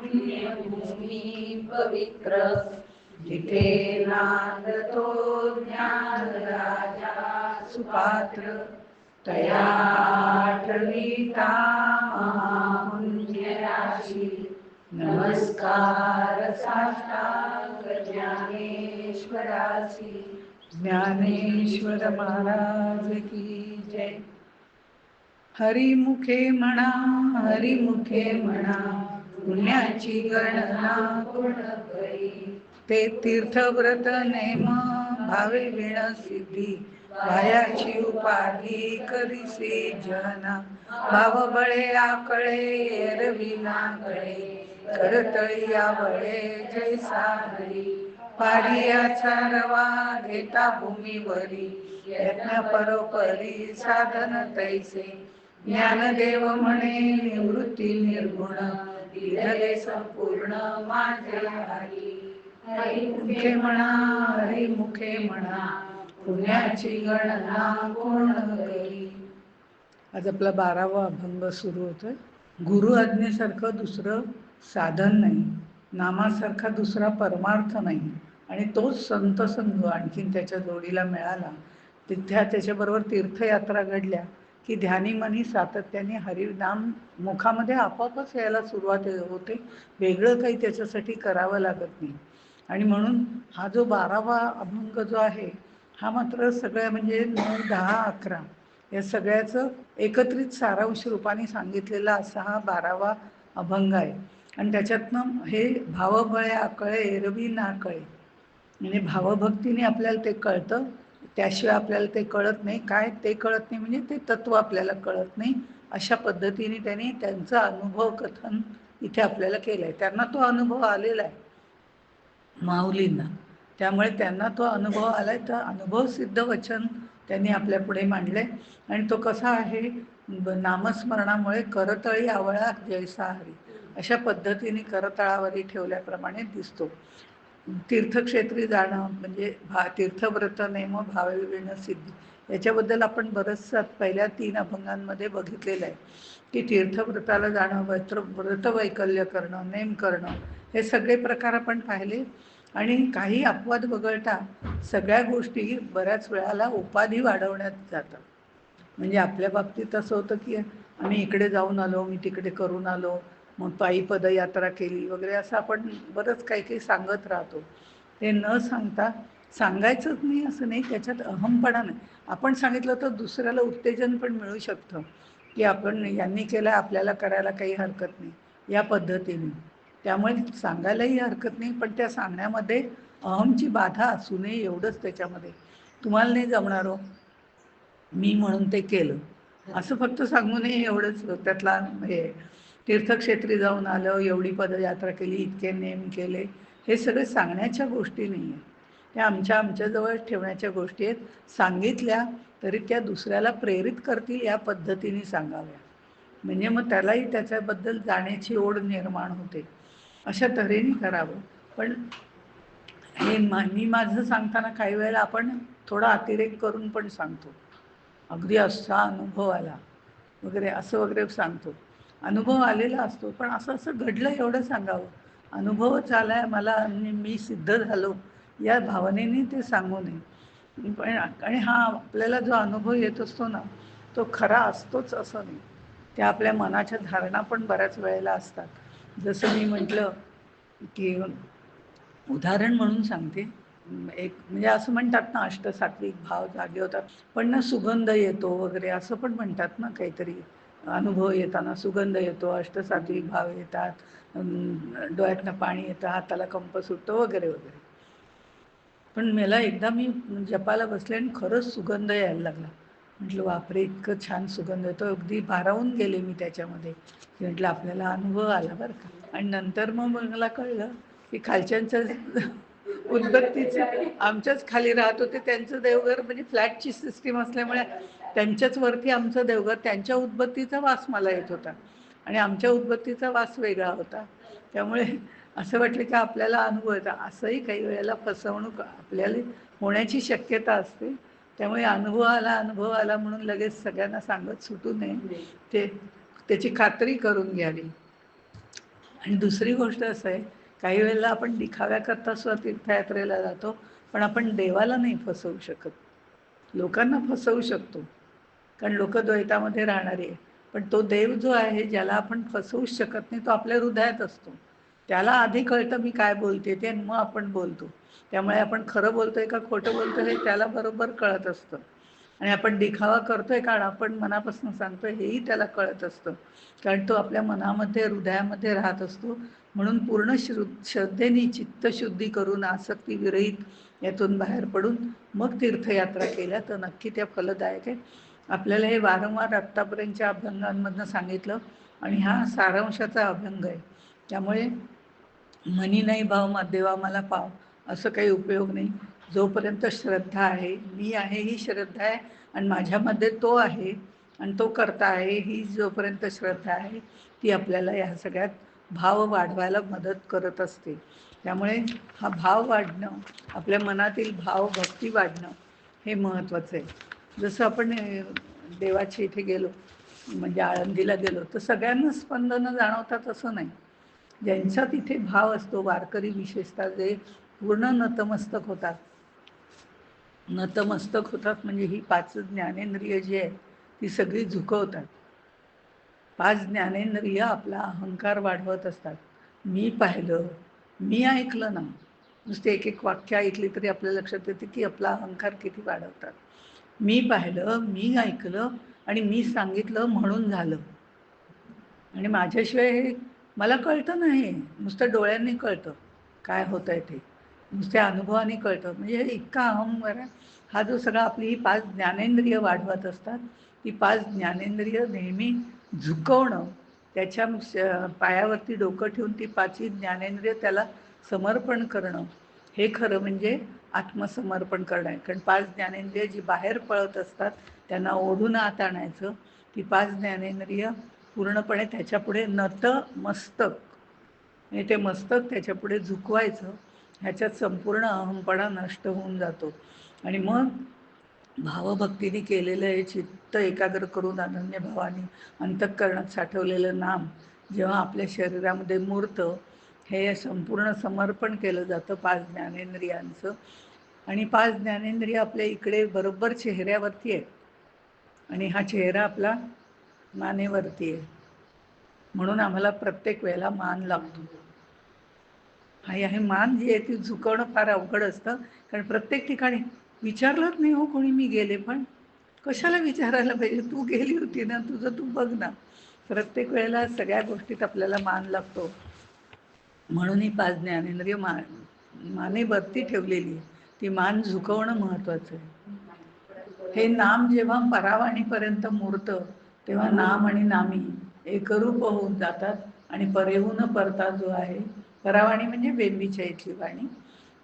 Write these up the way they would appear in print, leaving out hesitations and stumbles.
पुण्यभूमी पवित्र, जिथे नांदतो ज्ञान राजा सुपात्र, तया आठविता महापुण्य राशी, नमस्कार साष्टांग ज्ञानेश्वरासी. ज्ञानेश्वर महाराज की जय. हरिमुखे म्हणा, हरिमुखे म्हणा, पुण्याची गणना कोण करी. ते तीर्थव्रत नेम भावे विण सिद्धी, भायाची उपाधी करीसे जना. भाव बळे आकळे एरवी नाकळे, करतळी आवळे जैसा हरी. पारियाचा रवा घेता भूमीवरी, यज्ञ परोपरी साधन तैसे. ज्ञानदेव म्हणे निवृत्ती निर्गुण, दिधले संपूर्ण माझे हरी. हरिमुखे म्हणा, हरिमुखे म्हणा, पुण्याची गणना कोण करी. आज आपला 12वा अभंग सुरू होतोय. गुरु आज्ञेसारखं दुसरं साधन नाही, नामासारखा दुसरा परमार्थ नाही, आणि तोच संत संघ आणखीन त्याच्या जोडीला मिळाला. तिथे त्याच्याबरोबर तीर्थयात्रा घडल्या की ध्यानीमनी सातत्याने हरिनाम मुखामध्ये आपोआपच यायला सुरुवात होते. वेगळं काही त्याच्यासाठी करावं लागत नाही. आणि म्हणून हा जो 12वा अभंग जो आहे हा मात्र सगळ्या म्हणजे 9, 10, 11 या सगळ्याचं एकत्रित सारांश रूपाने सांगितलेला असा हा 12वा अभंग आहे. आणि त्याच्यातनं हे भावबळे आकळे एरवी ना कळे, म्हणजे भावभक्तीने आपल्याला ते कळतं, त्याशिवाय आपल्याला ते कळत नाही. काय ते कळत नाही म्हणजे ते तत्व आपल्याला कळत नाही. अशा पद्धतीने त्यांनी त्यांचं अनुभव कथन इथे आपल्याला केलंय. त्यांना तो अनुभव आलेला आहे माऊलींना, त्यामुळे त्यांना तो अनुभव आलाय. तर अनुभव सिद्ध वचन त्यांनी आपल्या पुढे मांडले. आणि तो कसा आहे, नामस्मरणामुळे करतळी आवळा जैसा हरी, अशा पद्धतीने करतळावरी ठेवल्याप्रमाणे दिसतो. तीर्थक्षेत्री जाणं म्हणजे तीर्थव्रत नेम भावविण सिद्धी, याच्याबद्दल आपण बरंचसं पहिल्या 3 अभंगांमध्ये बघितलेलं आहे की तीर्थव्रताला जाणं, व्रतवैकल्य करणं, नेम करणं, हे सगळे प्रकार आपण पाहिले. आणि काही अपवाद वगळता सगळ्या गोष्टी बऱ्याच वेळाला उपाधी वाढवण्यात जातात. म्हणजे आपल्या बाबतीत असं होतं की आम्ही इकडे जाऊन आलो, मी तिकडे करून आलो, मग पायी पदयात्रा केली वगैरे, असं आपण बरंच काही काही सांगत राहतो. ते न सांगता, सांगायचंच नाही असं नाही, त्याच्यात अहमपणा नाही. आपण सांगितलं तर दुसऱ्याला उत्तेजन पण मिळू शकतं की आपण यांनी केलं, आपल्याला करायला काही हरकत नाही, या पद्धतीने. त्यामुळे सांगायलाही हरकत नाही, पण त्या सांगण्यामध्ये अहमची बाधा असू नये एवढंच त्याच्यामध्ये. तुम्हाला नाही जमणार हो, मी म्हणून ते केलं असं फक्त सांगू नये एवढंच त्यातला हे. तीर्थक्षेत्री जाऊन आलं, एवढी पदयात्रा केली, इतके नेम केले, हे सगळे सांगण्याच्या गोष्टी नाही आहेत. त्या आमच्याजवळ ठेवण्याच्या गोष्टी आहेत. सांगितल्या तरी त्या दुसऱ्याला प्रेरित करतील या पद्धतीने सांगाव्या, म्हणजे मग त्यालाही त्याच्याबद्दल जाण्याची ओढ निर्माण होते. अशा तऱ्हेने करावं. पण हे मी माझं सांगताना काही वेळेला आपण थोडा अतिरेक करून पण सांगतो. अगदी असा अनुभव आला वगैरे असं वगैरे सांगतो. अनुभव आलेला असतो, पण असं असं घडलं एवढं सांगावं. अनुभवच आलाय मला आणि मी सिद्ध झालो या भावनेने ते सांगू नये. पण आणि हा आपल्याला जो अनुभव येत असतो ना, तो खरा असतोच असं नाही. त्या आपल्या मनाच्या धारणा पण बऱ्याच वेळेला असतात. जसं मी म्हटलं की उदाहरण म्हणून सांगते. एक म्हणजे असं म्हणतात ना, अष्टसात्विक भाव जागे होतात, पण ना सुगंध येतो वगैरे असं पण म्हणतात ना, काहीतरी अनुभव येताना सुगंध येतो, अष्टसात्विक भाव येतात, डोळ्यातनं पाणी येतं, हाताला कंप सुटतो वगैरे वगैरे. पण मला एकदा मी जपाला बसले आणि खरंच सुगंध यायला लागला. म्हटलं बापरे, इतकं छान सुगंध येतो, अगदी भारावून गेले मी त्याच्यामध्ये. म्हटलं आपल्याला अनुभव आला बरं का. आणि नंतर मग मला कळलं की खालच्यांचं उदबत्तीचं, आमच्याच खाली राहत होते, त्यांचं देवघर म्हणजे फ्लॅटची सिस्टीम असल्यामुळे त्यांच्याच वरती आमचं देवघर, त्यांच्या उदबत्तीचा वास मला येत होता आणि आमच्या उदबत्तीचा वास वेगळा होता. त्यामुळे असं वाटलं की आपल्याला अनुभव येतो. असंही काही वेळेला फसवणूक आपल्याला होण्याची शक्यता असते. त्यामुळे अनुभव आला म्हणून लगेच सगळ्यांना सांगत सुटू नये, ते त्याची खात्री करून घ्यावी. आणि दुसरी गोष्ट असं आहे, काही वेळेला आपण दिखाव्याकरता सुद्धा तीर्थयात्रेला जातो, पण आपण देवाला नाही फसवू शकत. लोकांना फसवू शकतो, कारण लोक द्वैतामध्ये राहणारे आहे. पण तो देव जो आहे, ज्याला आपण फसवूच शकत नाही, तो आपल्या हृदयात असतो. त्याला आधी कळतं मी काय बोलते ते, आणि मग आपण बोलतो. त्यामुळे आपण खरं बोलतोय का खोटं बोलतोय हे त्याला बरोबर कळत असतं. आणि आपण दिखावा करतोय का आपण मनापासून सांगतोय हेही त्याला कळत असतं, कारण तो आपल्या मनामध्ये हृदयामध्ये राहत असतो. म्हणून पूर्ण श्रद्धेने चित्तशुद्धी करून आसक्ती विरहित यातून बाहेर पडून मग तीर्थयात्रा केल्या तर नक्की त्या फलदायक आहे. आपल्याला हे वारंवार आत्तापर्यंतच्या अभंगांमधनं सांगितलं, आणि हा सारांशाचा अभंग आहे. त्यामुळे मनी नाही भाव देवा मला पाव, असं काही उपयोग नाही. जोपर्यंत श्रद्धा आहे, मी आहे ही श्रद्धा आहे, आणि माझ्यामध्ये तो आहे आणि तो करता आहे ही जोपर्यंत श्रद्धा आहे, ती आपल्याला ह्या सगळ्यात भाव वाढवायला मदत करत असते. त्यामुळे हा भाव वाढणं, आपल्या मनातील भाव भक्ती वाढणं हे महत्त्वाचं आहे. जसं आपण देवाच्या इथे गेलो, म्हणजे आळंदीला गेलो, तर सगळ्यांना स्पंदनं जाणवतात असं नाही. ज्यांचा तिथे भाव असतो, वारकरी विशेषतः जे पूर्ण नतमस्तक होतात, नतमस्तक होतात म्हणजे ही 5 ज्ञानेंद्रिय जी आहे ती सगळी झुकवतात. 5 ज्ञानेंद्रिय आपला अहंकार वाढवत असतात. मी पाहिलं, मी ऐकलं ना, नुसते एक एक वाक्य ऐकली तरी आपल्या लक्षात येते की आपला अहंकार किती वाढवतात. मी पाहिलं, मी ऐकलं आणि मी सांगितलं म्हणून झालं, आणि माझ्याशिवाय हे मला कळतं नाही, नुसतं डोळ्यांनी कळतं काय होतंय ते, नुसत्या अनुभवाने कळतं. म्हणजे इतका अहंकार आहे. हा जो सगळा आपली ही 5 ज्ञानेंद्रिय वाढवत असतात, ती 5 ज्ञानेंद्रिय नेहमी झुकवणं, त्याच्या पायावरती डोकं ठेवून ती 5ही ज्ञानेंद्रिय त्याला समर्पण करणं, हे खरं म्हणजे आत्मसमर्पण करणं आहे. कारण 5 ज्ञानेंद्रिय जी बाहेर पळत असतात त्यांना ओढून आत आणायचं. ती 5 ज्ञानेंद्रिय पूर्णपणे त्याच्यापुढे नतमस्तक, आणि ते मस्तक त्याच्यापुढे झुकवायचं. ह्याच्यात संपूर्ण अहमपणा नष्ट होऊन जातो. आणि मग भावभक्तीने केलेलं हे चित्त एकाग्र करून अनन्य भावाने अंतःकरणात साठवलेलं नाम जेव्हा आपल्या शरीरामध्ये मूर्तं, हे संपूर्ण समर्पण केलं जातं 5 ज्ञानेंद्रियांचं. आणि 5 ज्ञानेंद्रिय आपल्या इकडे बरोबर चेहऱ्यावरती आहे, आणि हा चेहरा आपला मानेवरती आहे. म्हणून आम्हाला प्रत्येक वेळेला मान लागतो. आहे मान जी आहे ती झुकवणं फार अवघड असतं, कारण प्रत्येक ठिकाणी विचारलंच नाही हो कोणी मी गेले, पण कशाला विचारायला पाहिजे, तू गेली होती ना, तुझं तू बघ ना. प्रत्येक वेळेला सगळ्या गोष्टीत आपल्याला मान लागतो. म्हणून ही 5 ज्ञानेंद्रिय मानेवरती ठेवलेली आहे. ती मान झुकवणं महत्त्वाचं आहे. हे नाम जेव्हा परावाणीपर्यंत मुरतं, तेव्हा नाम आणि नामी एकरूप होऊन जातात, आणि परेहून परता जो आहे, परावाणी म्हणजे बेंबीच्या इथली वाणी,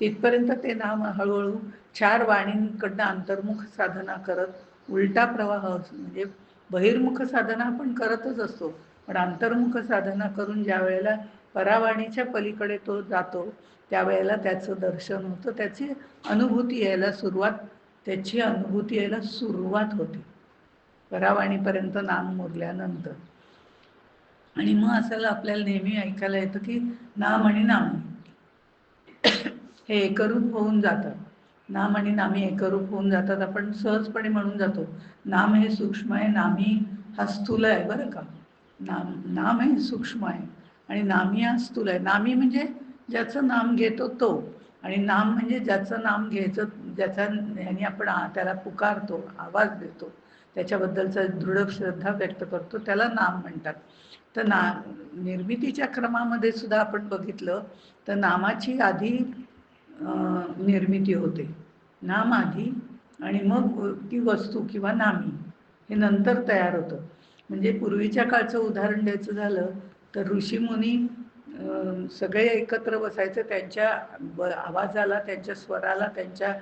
तिथपर्यंत ते नाम हळूहळू 4 वाणींकडनं अंतर्मुख साधना करत उलटा प्रवाह म्हणजे बहिर्मुख साधना आपण करतच असतो, पण अंतर्मुख साधना करून ज्या वेळेला परावाणीच्या पलीकडे तो जातो, त्यावेळेला त्याचं दर्शन होतं, त्याची अनुभूती यायला सुरुवात होते परावाणीपर्यंत नाम मुरल्यानंतर. आणि मग असं आपल्याला नेहमी ऐकायला येतं की नाम आणि नामी हे एकरूप होऊन जातात. नाम आणि नामी एकरूप होऊन जातात. आपण सहजपणे म्हणून जातो नाम हे सूक्ष्म आहे, नामी हा स्थूल आहे. बरं का, नाम हे सूक्ष्म आहे आणि नामी हा स्थूल आहे. नामी म्हणजे ज्याचं नाम घेतो तो, आणि नाम म्हणजे ज्याचं नाम घ्यायचं, ज्याचा ह्याने आपण त्याला पुकारतो, आवाज देतो, त्याच्याबद्दलचा दृढ श्रद्धा व्यक्त करतो, त्याला नाम म्हणतात. तर निर्मितीच्या क्रमामध्ये सुद्धा आपण बघितलं तर नामाची आधी निर्मिती होते, नाम आधी, आणि मग ती वस्तू किंवा नामी हे नंतर तयार होतं. म्हणजे पूर्वीच्या काळचं उदाहरण द्यायचं झालं तर ऋषीमुनी सगळे एकत्र बसायचे, त्यांच्या आवाजाला, त्यांच्या स्वराला, त्यांच्या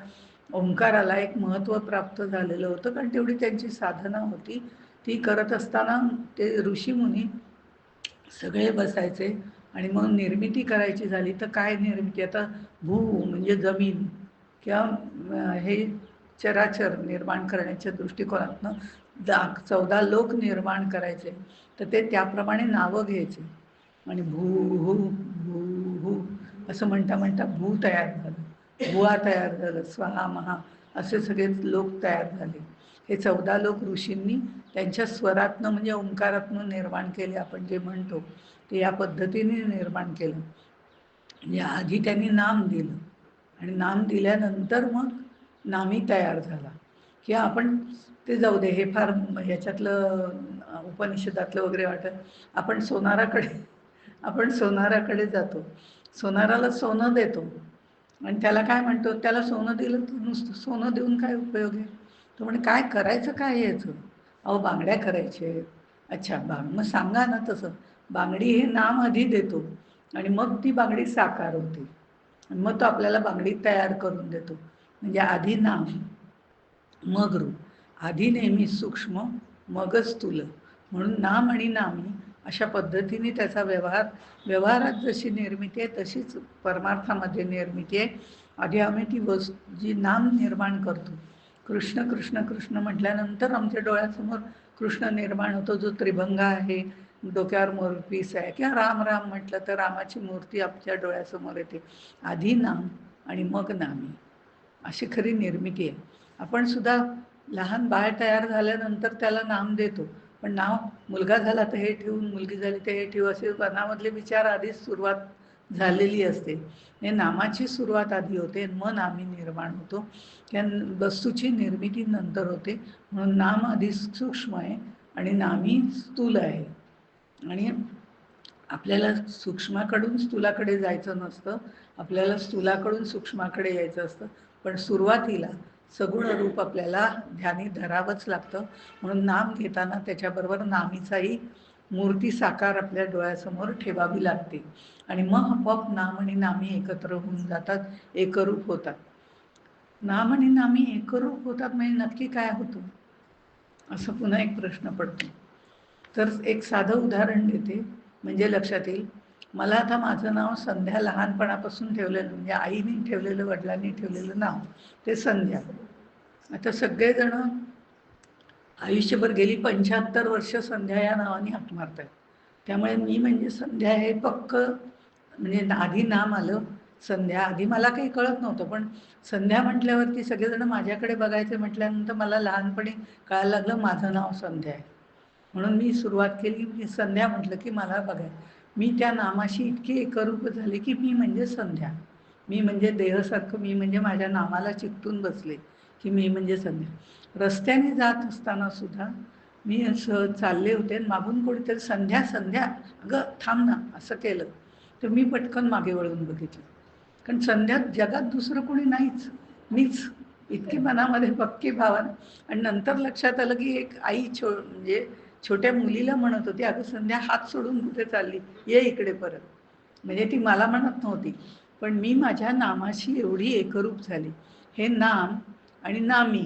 ओंकाराला एक महत्त्व प्राप्त झालेलं होतं, कारण तेवढी त्यांची साधना होती. ती करत असताना ते ऋषीमुनी सगळे बसायचे, आणि मग निर्मिती करायची झाली तर काय निर्मिती, आता भू म्हणजे जमीन किंवा हे चराचर निर्माण करण्याच्या दृष्टिकोनातनं 14 लोक निर्माण करायचे, तर ते त्याप्रमाणे नावं घ्यायचे. आणि भू भू असं म्हणता म्हणता भू तयार झालं, भुवा तयार झालं, स्वाहा महा असे सगळे लोक तयार झाले. हे 14 लोक ऋषींनी त्यांच्या स्वरातनं म्हणजे ओंकारातनं निर्माण केले. आपण जे म्हणतो ते या पद्धतीने निर्माण केलं. म्हणजे आधी त्यांनी नाम दिलं आणि नाम दिल्यानंतर मग नामी तयार झाला. की आपण ते जाऊ दे, हे फार याच्यातलं उपनिषदातलं वगैरे वाटत. आपण सोनाराकडे जातो, सोनाराला सोनं देतो आणि त्याला काय म्हणतो, त्याला सोनं दिलं तर नुसतं सोनं देऊन काय उपयोग आहे. तो म्हणे काय करायचं काय याचं. अहो बांगड्या करायचे. अच्छा मग सांगा ना तसं. बांगडी हे नाम आधी देतो आणि मग ती बांगडी साकार होते आणि मग तो आपल्याला बांगडी तयार करून देतो. म्हणजे आधी नाम मग रूप, आधी नेहमी सूक्ष्म मगच स्थूल. म्हणून नाम आणि नामी अशा पद्धतीने त्याचा व्यवहारात जशी निर्मिती आहे तशीच परमार्थामध्ये निर्मिती आहे. आधी आम्ही ती जी नाम निर्माण करतो, कृष्ण कृष्ण कृष्ण म्हटल्यानंतर आमच्या डोळ्यासमोर कृष्ण निर्माण होतो, जो त्रिभंग आहे, डोक्यावर मोरपीस आहे, किंवा राम राम म्हटलं तर रामाची मूर्ती आमच्या डोळ्यासमोर येते. आधी नाम आणि मग नामी अशी खरी निर्मिती आहे. आपण सुद्धा लहान बाळ तयार झाल्यानंतर त्याला नाम देतो, पण नाव मुलगा झाला तर हे ठेवून, मुलगी झाली तर हे ठेवू, असे मनामधले विचार आधीच सुरुवात झालेली असते. हे नामाची सुरुवात आधी होते, मग नामी निर्माण होतो. त्या वस्तूची निर्मिती नंतर होते. म्हणून नाम आधी सूक्ष्म आहे आणि नामी स्थूल आहे. आणि आपल्याला सूक्ष्माकडून स्थूलाकडे जायचं नसतं, आपल्याला स्थूलाकडून सूक्ष्माकडे यायचं असतं. पण सुरुवातीला सगुण रूप आपल्याला ध्यानी धरावंच लागतं. म्हणून नाम घेताना त्याच्याबरोबर नामीचाही मूर्ती साकार आपल्या डोळ्यासमोर ठेवावी लागते आणि मग आपोआप नाम आणि नामी एकत्र होऊन जातात, एकरूप होतात. नाम आणि नामी एकरूप होतात म्हणजे नक्की काय होतं, असं पुन्हा एक प्रश्न पडतो. तर एक साधं उदाहरण देते म्हणजे लक्षात येईल. मला आता माझं नाव संध्या लहानपणापासून ठेवलेलं, म्हणजे आईने ठेवलेलं, वडिलांनी ठेवलेलं नाव ते संध्या. आता सगळेजण आयुष्यभर गेली 75 वर्ष संध्या या नावाने हाक मारतात. त्यामुळे मी म्हणजे संध्या हे पक्क, म्हणजे आधी नाम आलं संध्या. आधी मला काही कळत नव्हतं, पण संध्या म्हटल्यावरती सगळेजण माझ्याकडे बघायचे. म्हटल्यानंतर मला लहानपणी कळायला लागलं माझं नाव संध्या आहे. म्हणून मी सुरुवात केली, मी संध्या म्हटलं की मला बघाय. मी त्या नामाशी इतकी एकरूप झाले की मी म्हणजे संध्या, मी म्हणजे देहसारखं, मी म्हणजे माझ्या नामाला चिकटून बसले की मी म्हणजे संध्या. रस्त्याने जात असताना सुद्धा मी असं चालले होते, मागून कोणीतरी संध्या संध्या अगं थांब ना असं केलं, तर मी पटकन मागे वळून बघितलं. कारण संध्या जगात दुसरं कोणी नाहीच, मीच. इतकी मनामध्ये पक्की भावना. आणि नंतर लक्षात आलं की एक आई म्हणजे छोट्या मुलीला म्हणत होती, अगं संध्या हात सोडून कुठे चालली, ये इकडे परत. म्हणजे ती मला म्हणत नव्हती, पण मी माझ्या नामाशी एवढी एकरूप झाली. हे नाम आणि नामी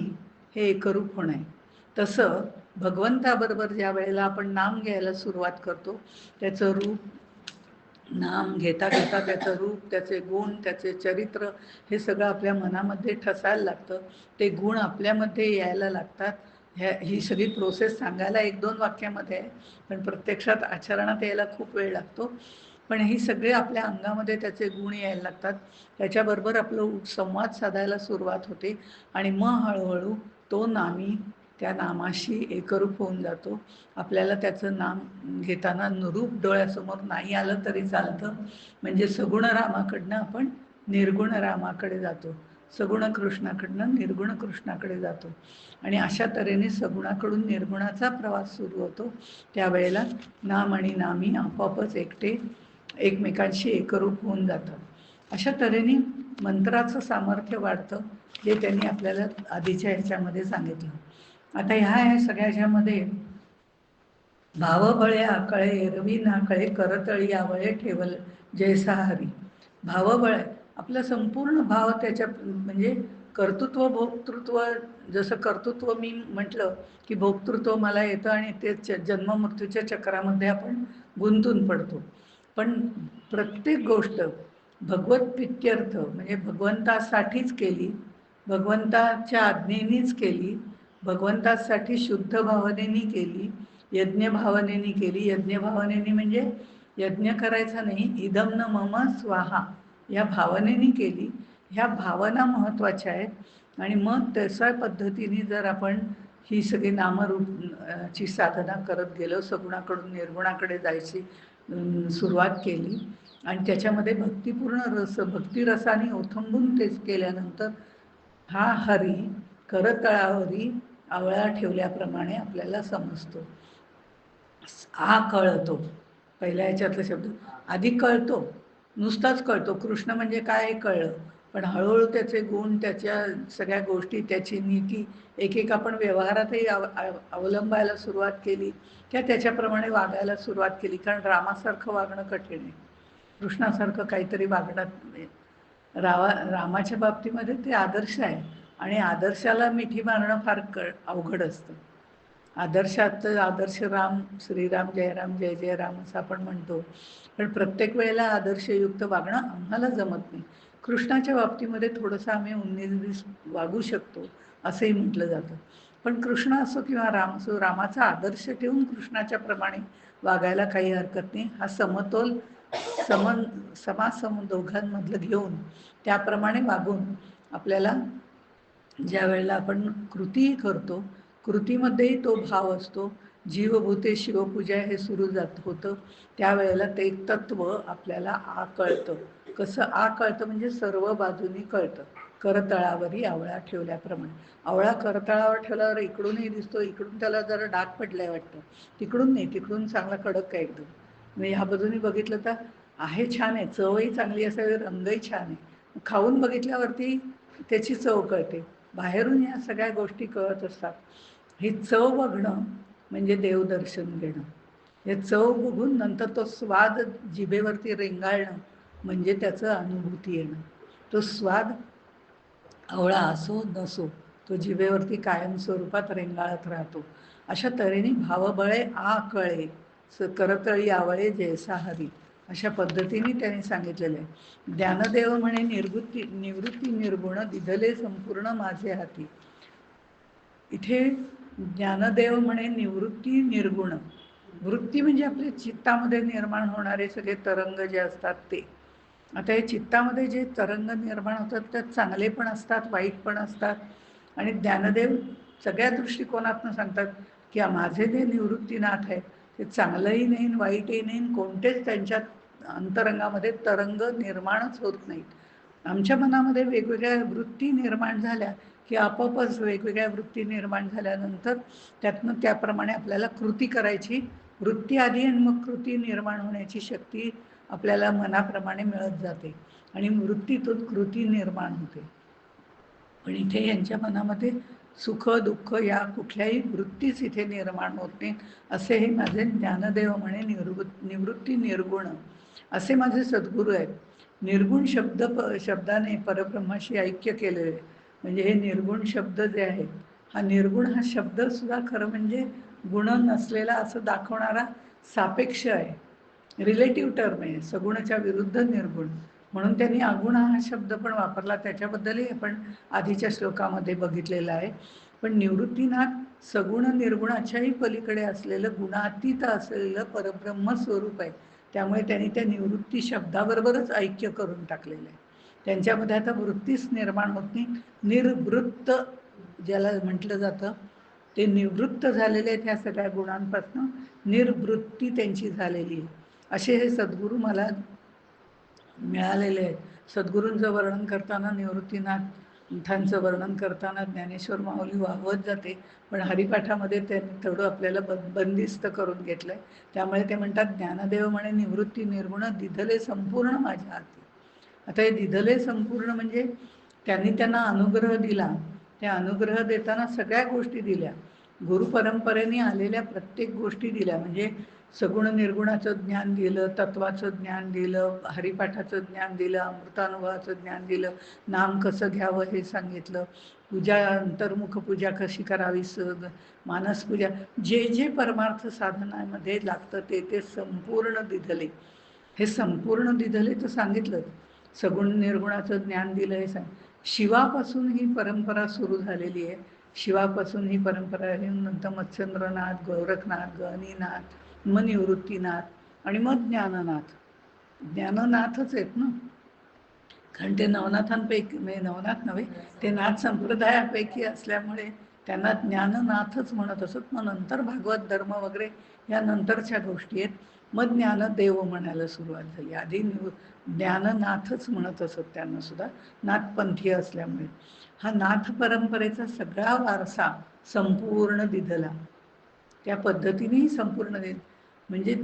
हे एकरूप होणं आहे. तसं भगवंताबरोबर ज्या वेळेला आपण नाम घ्यायला सुरुवात करतो, त्याचं रूप, नाम घेता घेता त्याचं रूप, त्याचे गुण, त्याचे चरित्र हे सगळं आपल्या मनामध्ये ठसायला लागतं. ते गुण आपल्यामध्ये यायला लागतात. ही सगळी प्रोसेस सांगायला 1-2 वाक्यामध्ये आहे, पण प्रत्यक्षात आचरणात यायला खूप वेळ लागतो. पण ही सगळे आपल्या अंगामध्ये त्याचे गुण यायला लागतात. त्याच्याबरोबर आपलं संवाद साधायला सुरुवात होते आणि मग हळूहळू तो नामी त्या नामाशी एकरूप होऊन जातो. आपल्याला त्याचं नाम घेताना नुरूप डोळ्यासमोर नाही आलं तरी चालतं. म्हणजे सगुण रामाकडनं आपण निर्गुण रामाकडे जातो, सगुण कृष्णाकडनं निर्गुण कृष्णाकडे जातो आणि अशा तऱ्हेने सगुणाकडून निर्गुणाचा प्रवास सुरू होतो. त्यावेळेला नाम आणि नामी आपोआपच एकटे एकमेकांशी एकरूप होऊन जातात. अशा तऱ्हेने मंत्राचं सामर्थ्य वाढतं, जे त्यांनी आपल्याला आधीच्या ह्याच्यामध्ये सांगितलं. आता ह्या सगळ्या ह्याच्यामध्ये भावबळे आकळे एरवी नाकळे करतळी आवळे ठेवल जैसा हरी. भावबळ आपलं संपूर्ण भाव त्याच्या, म्हणजे कर्तृत्व भोक्तृत्व. जसं कर्तृत्व मी म्हटलं की भोक्तृत्व मला येतं आणि ते जन्ममृत्यूच्या चक्रामध्ये आपण गुंतून पडतो. पण प्रत्येक गोष्ट भगवत प्रित्यर्थ म्हणजे भगवंतासाठीच केली, भगवंताच्या आज्ञेनीच केली, भगवंतासाठी शुद्ध भावनेनी केली, यज्ञ भावनेनी केली. यज्ञ भावनेनी म्हणजे यज्ञ करायचा नाही, इदम न मम स्वाहा या भावनेने केली. ह्या भावना महत्त्वाच्या आहेत. आणि मग तशा पद्धतीने जर आपण ही सगळी ची साधना करत गेलो, सगुणाकडून निर्गुणाकडे जायची सुरुवात केली आणि त्याच्यामध्ये भक्तिपूर्ण भक्तिरसाने ओथंबून तेच केल्यानंतर हा हरी करतळावरी आवळा ठेवल्याप्रमाणे आपल्याला समजतो. हा कळतो. पहिल्या ह्याच्यातला शब्द आधी कळतो, नुसताच कळतो. कृष्ण म्हणजे काय हे कळलं, पण हळूहळू त्याचे गुण, त्याच्या सगळ्या गोष्टी, त्याची नीती एक एक आपण व्यवहारातही अवलंबायला सुरुवात केली किंवा त्याच्याप्रमाणे वागायला सुरुवात केली. कारण रामासारखं वागणं कठीण आहे, कृष्णासारखं काहीतरी वागणं. रामाच्या बाबतीमध्ये ते आदर्श आहे आणि आदर्शाला मिठी मारणं फार अवघड असतं. आदर्शात आदर्श राम, श्रीराम जय राम जय जय राम असं आपण म्हणतो, पण प्रत्येक वेळेला आदर्शयुक्त वागणं आम्हाला जमत नाही. कृष्णाच्या बाबतीमध्ये थोडंसं आम्ही 19-20 वागू शकतो असंही म्हटलं जातं. पण कृष्ण असो किंवा राम असो, रामाचा आदर्श ठेवून कृष्णाच्या प्रमाणे वागायला काही हरकत नाही. हा समतोल समासम दोघांमधलं घेऊन त्याप्रमाणे वागून आपल्याला ज्या वेळेला आपण कृतीही करतो, कृतीमध्येही तो भाव असतो. जीवभूते शिवपूजा हे सुरू होतं. त्यावेळेला ते तत्व आपल्याला कळतं. कसं कळतं म्हणजे सर्व बाजूनी कळतं. करतळावरी आवळा ठेवल्याप्रमाणे. आवळा करतळावर ठेवल्यावर इकडूनही दिसतो, इकडून त्याला जरा डाग पडलाय वाटतं, तिकडून नाही, तिकडून चांगला कडक आहे एकदम. म्हणजे ह्या बाजूनी बघितलं तर आहे, छान आहे, चवही चांगली असावी, रंगही छान आहे. खाऊन बघितल्यावरती त्याची चव कळते. बाहेरून या सगळ्या गोष्टी कळत असतात. ही चव बघणं म्हणजे देवदर्शन घेणं. हे चव बघून नंतर तो स्वाद जिभेवरती रेंगाळणं म्हणजे त्याचं अनुभूती येणं. तो स्वाद आवळा असो नसो, तो जिभेवरती कायम स्वरूपात रेंगाळत राहतो. अशा तऱ्हेने भावबळे कळे करतळी आवळे जैसा हरी, अशा पद्धतीने त्यांनी सांगितलेलं आहे. ज्ञानदेव म्हणे निवृत्ती निर्गुण दिधले संपूर्ण माझे हाती. इथे ज्ञानदेव म्हणे निवृत्ती निर्गुण. वृत्ती म्हणजे आपल्या चित्तामध्ये निर्माण होणारे सगळे तरंग जे असतात ते. आता हे चित्तामध्ये जे तरंग निर्माण होतात त्यात चांगले पण असतात, वाईट पण असतात. आणि ज्ञानदेव सगळ्या दृष्टिकोनातून सांगतात की माझे जे निवृत्तीनाथ आहेत ते चांगलंही नाही, वाईटही नाही, कोणतेच त्यांच्यात अंतरंगामध्ये तरंग निर्माणच होत नाहीत. आमच्या मनामध्ये वेगवेगळ्या वृत्ती निर्माण झाल्या की आपोआपच वेगवेगळ्या वृत्ती निर्माण झाल्यानंतर त्यातनं त्याप्रमाणे आपल्याला कृती करायची वृत्ती आधी आणि मग कृती निर्माण होण्याची शक्ती आपल्याला मनाप्रमाणे मिळत जाते आणि वृत्तीतून कृती निर्माण होते. पण इथे यांच्या मनामध्ये सुख दुःख या कुठल्याही वृत्तीच इथे निर्माण होत नाही. असे हे माझे ज्ञानदेव म्हणे निवृत्ती निर्गुण असे माझे सद्गुरू आहेत. निर्गुण शब्दाने परब्रह्माशी ऐक्य केलेले. म्हणजे हे निर्गुण शब्द जे आहेत, हा निर्गुण हा शब्द सुद्धा खरं म्हणजे गुण नसलेला असं दाखवणारा सापेक्ष आहे, रिलेटिव्ह टर्म आहे. सगुणाच्या विरुद्ध निर्गुण, म्हणून त्यांनी अगुण हा शब्द पण वापरला. त्याच्याबद्दलही आपण आधीच्या श्लोकामध्ये बघितलेलं आहे. पण निवृत्तीनाथ सगुण निर्गुणाच्याही पलीकडे असलेलं गुणातीत असलेलं परब्रह्म स्वरूप आहे. त्यामुळे त्यांनी त्या निवृत्ती शब्दाबरोबरच ऐक्य करून टाकलेलं आहे. त्यांच्यामध्ये आता वृत्तीच निर्माण होत नाही. निर्वृत्त ज्याला म्हटलं जातं ते निवृत्त झालेले आहेत ह्या सगळ्या गुणांपासून, निर्वृत्ती त्यांची झालेली आहे. असे हे सद्गुरू मला मिळालेले आहेत. सद्गुरूंचं वर्णन करताना, निवृत्तीनाथांचं वर्णन करताना ज्ञानेश्वर माऊली वाहवत जाते, पण हरिपाठामध्ये त्यांनी थोडं आपल्याला बंदिस्त करून घेतलंय. त्यामुळे ते म्हणतात ज्ञानदेव म्हणे निवृत्ती निर्गुण दिधले संपूर्ण माझ्या हाती. आता हे दिधले संपूर्ण म्हणजे त्यांनी त्यांना अनुग्रह दिला. त्या अनुग्रह देताना सगळ्या गोष्टी दिल्या, गुरुपरंपरेने आलेल्या प्रत्येक गोष्टी दिल्या. म्हणजे सगुण निर्गुणाचं ज्ञान दिलं, तत्वाचं ज्ञान दिलं, हरिपाठाचं ज्ञान दिलं, अमृतानुभवाचं ज्ञान दिलं, नाम कसं घ्यावं हे सांगितलं, पूजा अंतर्मुख पूजा कशी करावी, मानसपूजा, जे जे परमार्थ साधनामध्ये लागतं ते संपूर्ण दिधले. हे संपूर्ण दिधले तर सांगितलं. सगुण निर्गुणाचं ज्ञान दिलं हे शिवापासून ही परंपरा सुरू झालेली आहे. शिवापासून ही परंपरा आहे. नंतर मत्स्येंद्रनाथ, गोरखनाथ, गहनीनाथ, मग निवृत्तीनाथ, आणि मग ज्ञाननाथ. ज्ञाननाथच आहेत ना, कारण ते नवनाथांपैकी म्हणजे नवनाथ नव्हे, ते नाथ संप्रदायापैकी असल्यामुळे त्यांना ज्ञाननाथच म्हणत असत. मग नंतर भागवत धर्म वगैरे या नंतरच्या गोष्टी आहेत. मग ज्ञानदेव म्हणायला सुरुवात झाली. आधी ज्ञाननाथच म्हणत असत त्यांना सुद्धा, नाथपंथीय असल्यामुळे. हा नाथ परंपरेचा सगळा वारसा संपूर्ण दिधला, त्या पद्धतीनेही संपूर्ण म्हणजे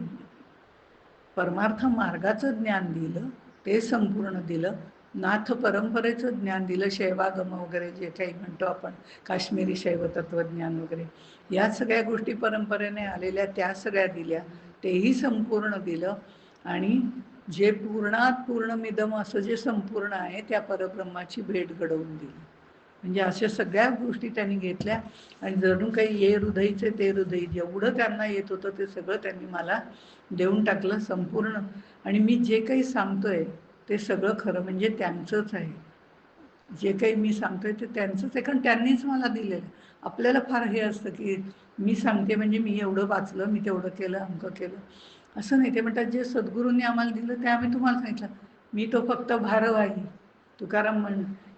परमार्थ मार्गाचं ज्ञान दिलं, ते संपूर्ण दिलं. नाथ परंपरेचं ज्ञान दिलं, शैवागम वगैरे जे काही म्हणतो आपण, काश्मीरी शैव तत्वज्ञान वगैरे, या सगळ्या गोष्टी परंपरेने आलेल्या त्या सगळ्या दिल्या, तेही संपूर्ण दिलं. आणि जे पूर्णात पूर्णमिदम असं जे संपूर्ण आहे त्या परब्रह्माची भेट घडवून दिली. म्हणजे अशा सगळ्या गोष्टी त्यांनी घेतल्या आणि जणू काही ये हृदयचे ते हृदय, जेवढं त्यांना येत होतं ते सगळं त्यांनी मला देऊन टाकलं संपूर्ण. आणि मी जे काही सांगतोय ते सगळं खरं म्हणजे त्यांचंच आहे. जे काही मी सांगतोय ते त्यांचंच आहे, कारण त्यांनीच मला दिलेलं. आपल्याला फार हे असतं की मी सांगते म्हणजे मी एवढं वाचलं, मी तेवढं केलं, अमकं केलं, असं नाही. ते म्हणतात जे सद्गुरूंनी आम्हाला दिलं ते आम्ही तुम्हाला सांगितलं. मी तो फक्त भारवाही. तुकाराम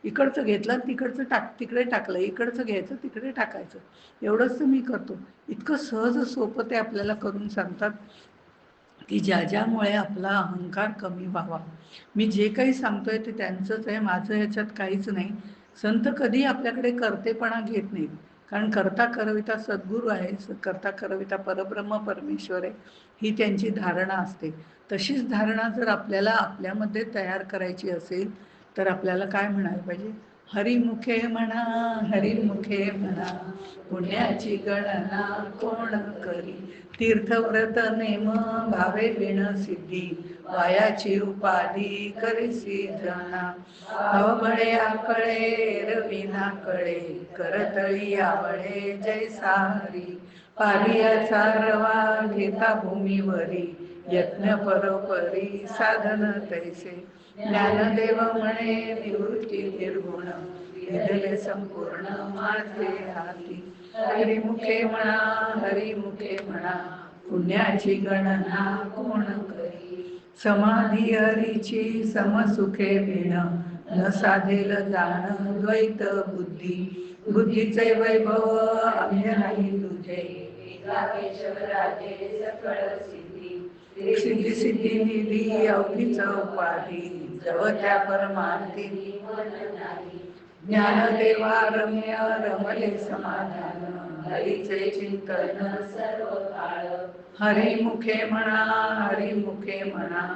इकडचं घेतलं तिकडचं तिकडे टाकलं, इकडचं घ्यायचं तिकडे टाकायचं, एवढंच मी करतो. इतकं सहज सोपं ते आपल्याला करून सांगतात की ज्यामुळे आपला अहंकार कमी व्हावा. मी जे काही सांगतोय ते त्यांचंच आहे, माझं ह्याच्यात काहीच नाही. संत कधी आपल्याकडे कर्तेपणा घेत नाहीत, कारण करता करविता सद्गुरू आहे, करता करविता परब्रह्म परमेश्वर आहे, ही त्यांची धारणा असते. तशीच धारणा जर आपल्याला आपल्यामध्ये तयार करायची असेल तर आपल्याला काय म्हणायला पाहिजे? हरिमुखे म्हणा, हरिमुखे म्हणा, पुण्याची गणना कोण करी, तीर्थव्रत नेम भावे विण सिद्धी, वायाची उपाधी करीसी जना, अवबळे आकळे रविना कळे, करतळी आवळे जैसा हरी, पारियाचा रवा घेता भूमीवरी, यत्न परोपरी साधन तैसे, ज्ञानदेव म्हणे निवृत्ती निर्गुण, विधले संपूर्ण माझे हाती, हरिमुखे म्हणा, हरिमुखे म्हणा, पुण्याची गणना कोण करी, समाधी हरीची समसुखे भिण, न साधेल जाण द्वैत बुद्धी, बुद्धीचे वैभव आम्ही नाही तुझे, केशवराजे सकळ सिद्धी, सिद्धी सिद्धी निधी अवधीच उपाधी, जव त्या परमार्थी मन नाही, ज्ञानदेवा रम्य रमले समाधान, हरीचे चिंतन सर्व काळ, हरिमुखे म्हणा, हरिमुखे म्हणा,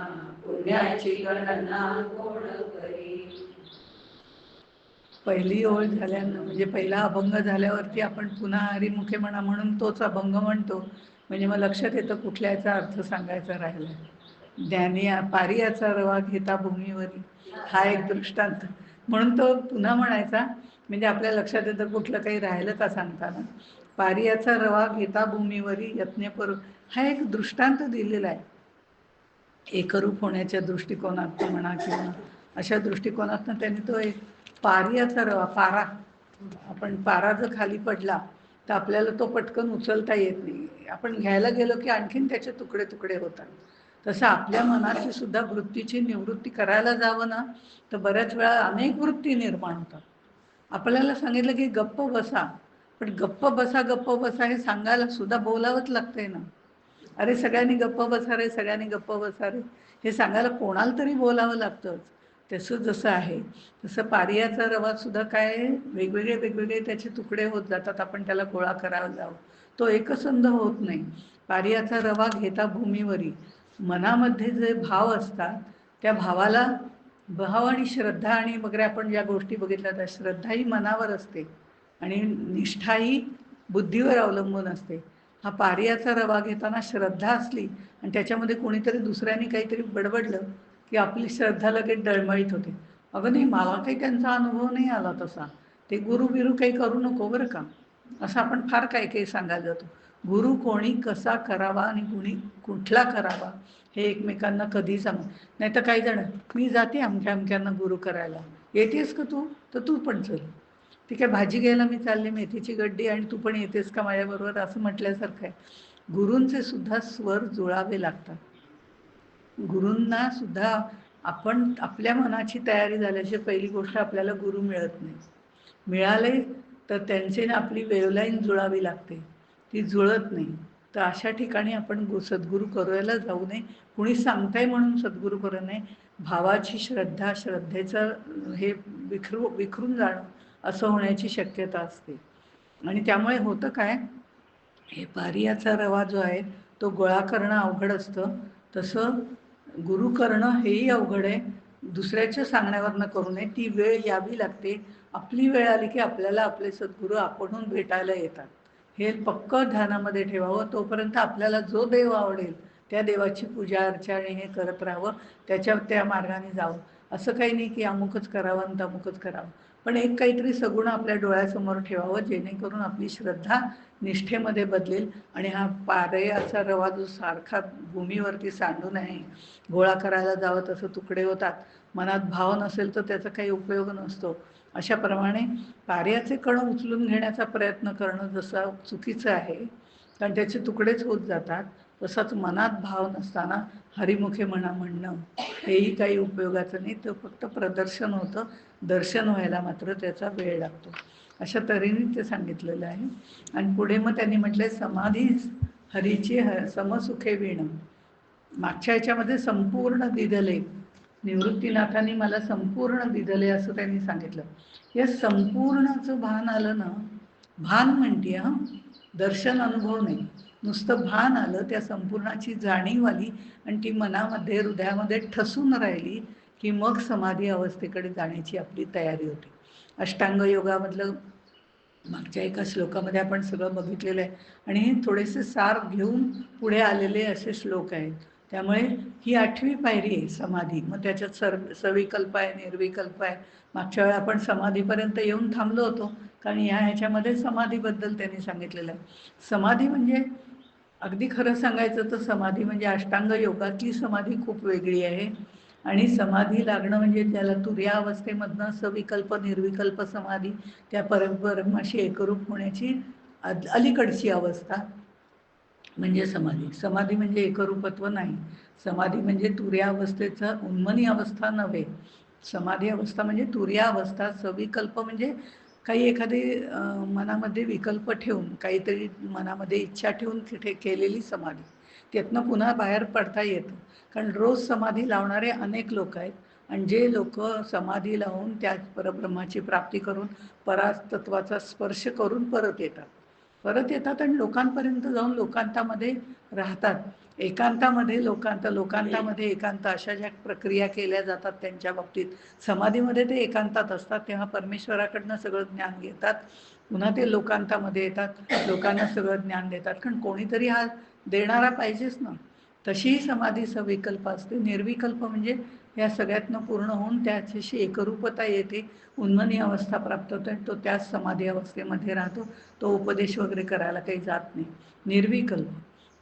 पुण्याची गणना कोण करी. पहिली ओळ झाल्यानं म्हणजे पहिला अभंग झाल्यावरती आपण पुन्हा हरिमुखे म्हणा म्हणून तोच अभंग म्हणतो, म्हणजे मग लक्षात येतं कुठल्याचा अर्थ सांगायचा राहिला. ज्ञानी पारियाचा रवा घेता भूमीवरी, हा एक दृष्टांत म्हणून तो पुन्हा म्हणायचा, म्हणजे आपल्या लक्षात येतं कुठलं काही राहिलं का सांगताना. पारियाचा रवा घेता भूमीवरी यत्नपर, हा एक दृष्टांत दिलेला आहे. एकरूप होण्याच्या दृष्टिकोनात म्हणा किंवा अशा दृष्टिकोनातनं त्यांनी तो एक पारियाचा रवा, पारा, आपण पारा जर खाली पडला तर आपल्याला तो पटकन उचलता येत नाही, आपण घ्यायला गेलो की आणखीन त्याचे तुकडे तुकडे होतात. तसं आपल्या मनाची सुद्धा वृत्तीची निवृत्ती करायला जावं ना तर बऱ्याच वेळा अनेक वृत्ती निर्माण होतात. आपल्याला सांगितलं की गप्प बसा, पण गप्प बसा हे सांगायला सुद्धा बोलावंच लागतंय ना. अरे सगळ्यांनी गप्प बसा रे, सगळ्यांनी गप्प बसा रे, हे सांगायला कोणाला तरी बोलावं लागतंच. तसं जसं आहे तसं पारियाचा रवा सुद्धा काय वेगवेगळे वेगवेगळे त्याचे तुकडे होत जातात, आपण त्याला गोळा करायला जावं तो एकसंध होत नाही. पारियाचा रवा घेता भूमीवरी, मनामध्ये जे भाव असतात त्या भावाला, भाव आणि श्रद्धा आणि वगैरे आपण ज्या गोष्टी बघितल्या त्या श्रद्धा ही मनावर असते आणि निष्ठा ही बुद्धीवर अवलंबून असते. हा पारियाचा रवा घेताना श्रद्धा असली आणि त्याच्यामध्ये कोणीतरी दुसऱ्याने काहीतरी बडबडलं की आपली श्रद्धा लगेच डळमळीत होते. अगं नाही, मला काही त्यांचा अनुभव नाही आला तसा, ते गुरु बिरू काही करू नको बरं का, असं आपण फार काही काही सांगायला जातो. गुरु कोणी कसा करावा आणि कुणी कुठला करावा हे एकमेकांना कधी सांगू. नाही तर काही जण, मी जाते अमक्या अमक्यांना गुरु करायला, येतेस का तू, तर तू पण चल. ती काय भाजी घ्यायला मी चालले मेथीची गड्डी आणि तू पण येतेस का माझ्याबरोबर, असं म्हटल्यासारखं आहे. गुरूंचे सुद्धा स्वर जुळावे लागतात. गुरूंना सुद्धा आपण आपल्या मनाची तयारी झाल्याशिवाय पहिली गोष्ट आपल्याला गुरु मिळत नाही. मिळाले तर त्यांचे ना आपली वेवलाईन जुळावी लागते, ती जुळत नाही. तर अशा ठिकाणी आपण सद्गुरू करायला जाऊ नये. कुणी सांगताय म्हणून सद्गुरू करू नये. भावाची श्रद्धा, श्रद्धेचं हे विखरून जाणं असं होण्याची शक्यता असते. आणि त्यामुळे होतं काय, हे पारियाचा रवा जो आहे तो गोळा करणं अवघड असतं, तसं गुरु करणं हेही अवघड आहे. दुसऱ्याच्या सांगण्यावरनं करू नये, ती वेळ यावी लागते. आपली वेळ आली की आपल्याला आपले सद्गुरू आपणहून भेटायला येतात. हे पक्कं ध्यानामध्ये ठेवावं. तोपर्यंत आपल्याला जो देव आवडेल त्या देवाची पूजा अर्चा आणि हे करत राहावं, त्या मार्गाने जावं. असं काही नाही की अमुकच करावं आणि तमुकच करावं, पण एक काहीतरी सगुण आपल्या डोळ्यासमोर ठेवावं, जेणेकरून आपली श्रद्धा निष्ठेमध्ये बदलेल. आणि हा पारयाचा रवा जो सारखा भूमीवरती सांडू नये, गोळा करायला जावं तसं तुकडे होतात, मनात भाव नसेल तर त्याचा काही उपयोग नसतो. अशाप्रमाणे पारयाचे कण उचलून घेण्याचा प्रयत्न करणं जसं चुकीचं आहे, कारण त्याचे तुकडेच होत जातात, तसंच मनात भाव नसताना हरिमुखे म्हणणं हेही काही उपयोगाचं नाही. तर फक्त प्रदर्शन होतं, दर्शन व्हायला मात्र त्याचा वेळ लागतो. अशा तऱ्हेने ते सांगितलेलं आहे. आणि पुढे मग त्यांनी म्हटलंय, समाधीच हरीची समसुखे विण. मागच्या ह्याच्यामध्ये संपूर्ण दिदले, निवृत्तीनाथांनी मला संपूर्ण दिदले असं त्यांनी सांगितलं. या संपूर्णचं भान आलं ना, भान म्हणते हा, दर्शन अनुभव नाही, नुसतं भान आलं, त्या संपूर्णाची जाणीव आली आणि ती मनामध्ये हृदयामध्ये ठसून राहिली की मग समाधी अवस्थेकडे जाण्याची आपली तयारी होते. अष्टांग योगामधलं मागच्या एका श्लोकामध्ये आपण सगळं बघितलेलं आहे आणि हे थोडेसे सार घेऊन पुढे आलेले असे श्लोक आहेत. त्यामुळे ही 8वी पायरी आहे समाधी. मग त्याच्यात सविकल्प आहे, निर्विकल्प आहे. मागच्या वेळी आपण समाधीपर्यंत येऊन थांबलो होतो, कारण ह्याच्यामध्ये समाधीबद्दल त्यांनी सांगितलेलं आहे. समाधी म्हणजे अगदी खरं सांगायचं तर समाधी म्हणजे अष्टांग योगातली समाधी खूप वेगळी आहे. आणि समाधी लागणं म्हणजे त्याला तुर्या अवस्थेमधनं सविकल्प निर्विकल्प समाधी, त्या परब्रह्माशी एकरूप होण्याची अलीकडची अवस्था म्हणजे समाधी. समाधी म्हणजे एकरूपत्व नाही. समाधी म्हणजे तुर्या अवस्थेचं उन्मनी अवस्था नव्हे. समाधी अवस्था म्हणजे तुर्या अवस्था. सविकल्प म्हणजे काही एखादी मनामध्ये विकल्प ठेवून, काहीतरी मनामध्ये इच्छा ठेवून तिथे केलेली समाधी, त्यातनं पुन्हा बाहेर पडता येतं. कारण रोज समाधी लावणारे अनेक लोक आहेत आणि जे लोक समाधी लावून त्या परब्रह्माची प्राप्ती करून परातत्वाचा स्पर्श करून परत येतात आणि लोकांपर्यंत जाऊन लोकांतामध्ये राहतात. एकांतामध्ये लोकांतामध्ये एकांत, अशा ज्या प्रक्रिया केल्या जातात त्यांच्या बाबतीत, समाधीमध्ये ते एकांतात असतात, तेव्हा परमेश्वराकडनं सगळं ज्ञान घेतात. पुन्हा ते लोकांतामध्ये येतात, लोकांना सगळं ज्ञान देतात, कारण कोणीतरी हा देणारा पाहिजेच ना. तशीही समाधी सविकल्प असते. निर्विकल्प म्हणजे या सगळ्यातनं पूर्ण होऊन त्याच्याशी एकरूपता येते, उन्मनी अवस्था प्राप्त होते, तो त्याच समाधी अवस्थेमध्ये राहतो. तो उपदेश वगैरे करायला काही जात नाही. निर्विकल्प.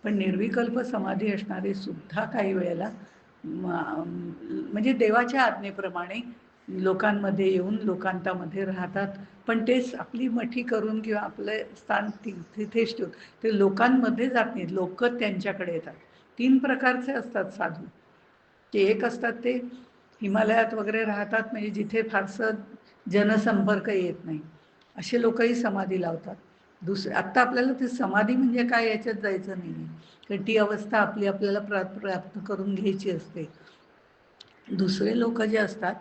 पण निर्विकल्प समाधी असणारे सुद्धा काही वेळेला म्हणजे देवाच्या आज्ञेप्रमाणे लोकांमध्ये येऊन लोकांतामध्ये राहतात, पण तेच आपली मठी करून किंवा आपलं स्थान तिथेच ठेवून ते लोकांमध्ये जात नाहीत, लोक त्यांच्याकडे येतात. 3 प्रकारचे असतात साधू. ते एक असतात ते हिमालयात वगैरे राहतात, म्हणजे जिथे फारसं जनसंपर्क येत नाही, असे लोकही समाधी लावतात. आत्ता आपल्याला ते समाधी म्हणजे काय याच्यात जायचं नाही आहे, कारण ती अवस्था आपल्याला प्राप्त करून घ्यायची असते. दुसरे लोक जे असतात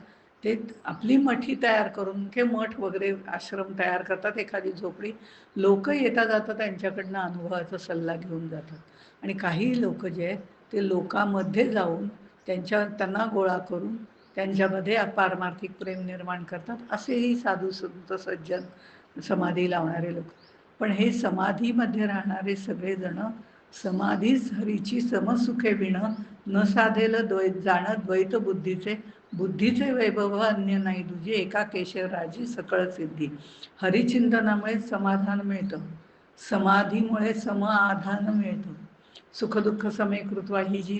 ते आपली मठी तयार करून, के मठ वगैरे आश्रम तयार करतात, एखादी झोपडी, लोक येता जातात त्यांच्याकडनं अनुभवाचा सल्ला घेऊन जातात. आणि काही लोक जे आहेत ते लोकांमध्ये जाऊन त्यांना गोळा करून त्यांच्यामध्ये पारमार्थिक प्रेम निर्माण करतात. असेही साधू संत सज्जन समाधी लावणारे लोक. पण हे समाधीमध्ये राहणारे सगळेजण समाधीच हरीची समसुखे विण, न साधेल जाणं द्वैत बुद्धीचे वैभव अन्य नाही तुझी, एका केशराजी सकळ सिद्धी. हरिचिंतनामुळे समाधान मिळतं, समाधीमुळे समाधान मिळतं. सुखदुःख समेकृत्वा ही जी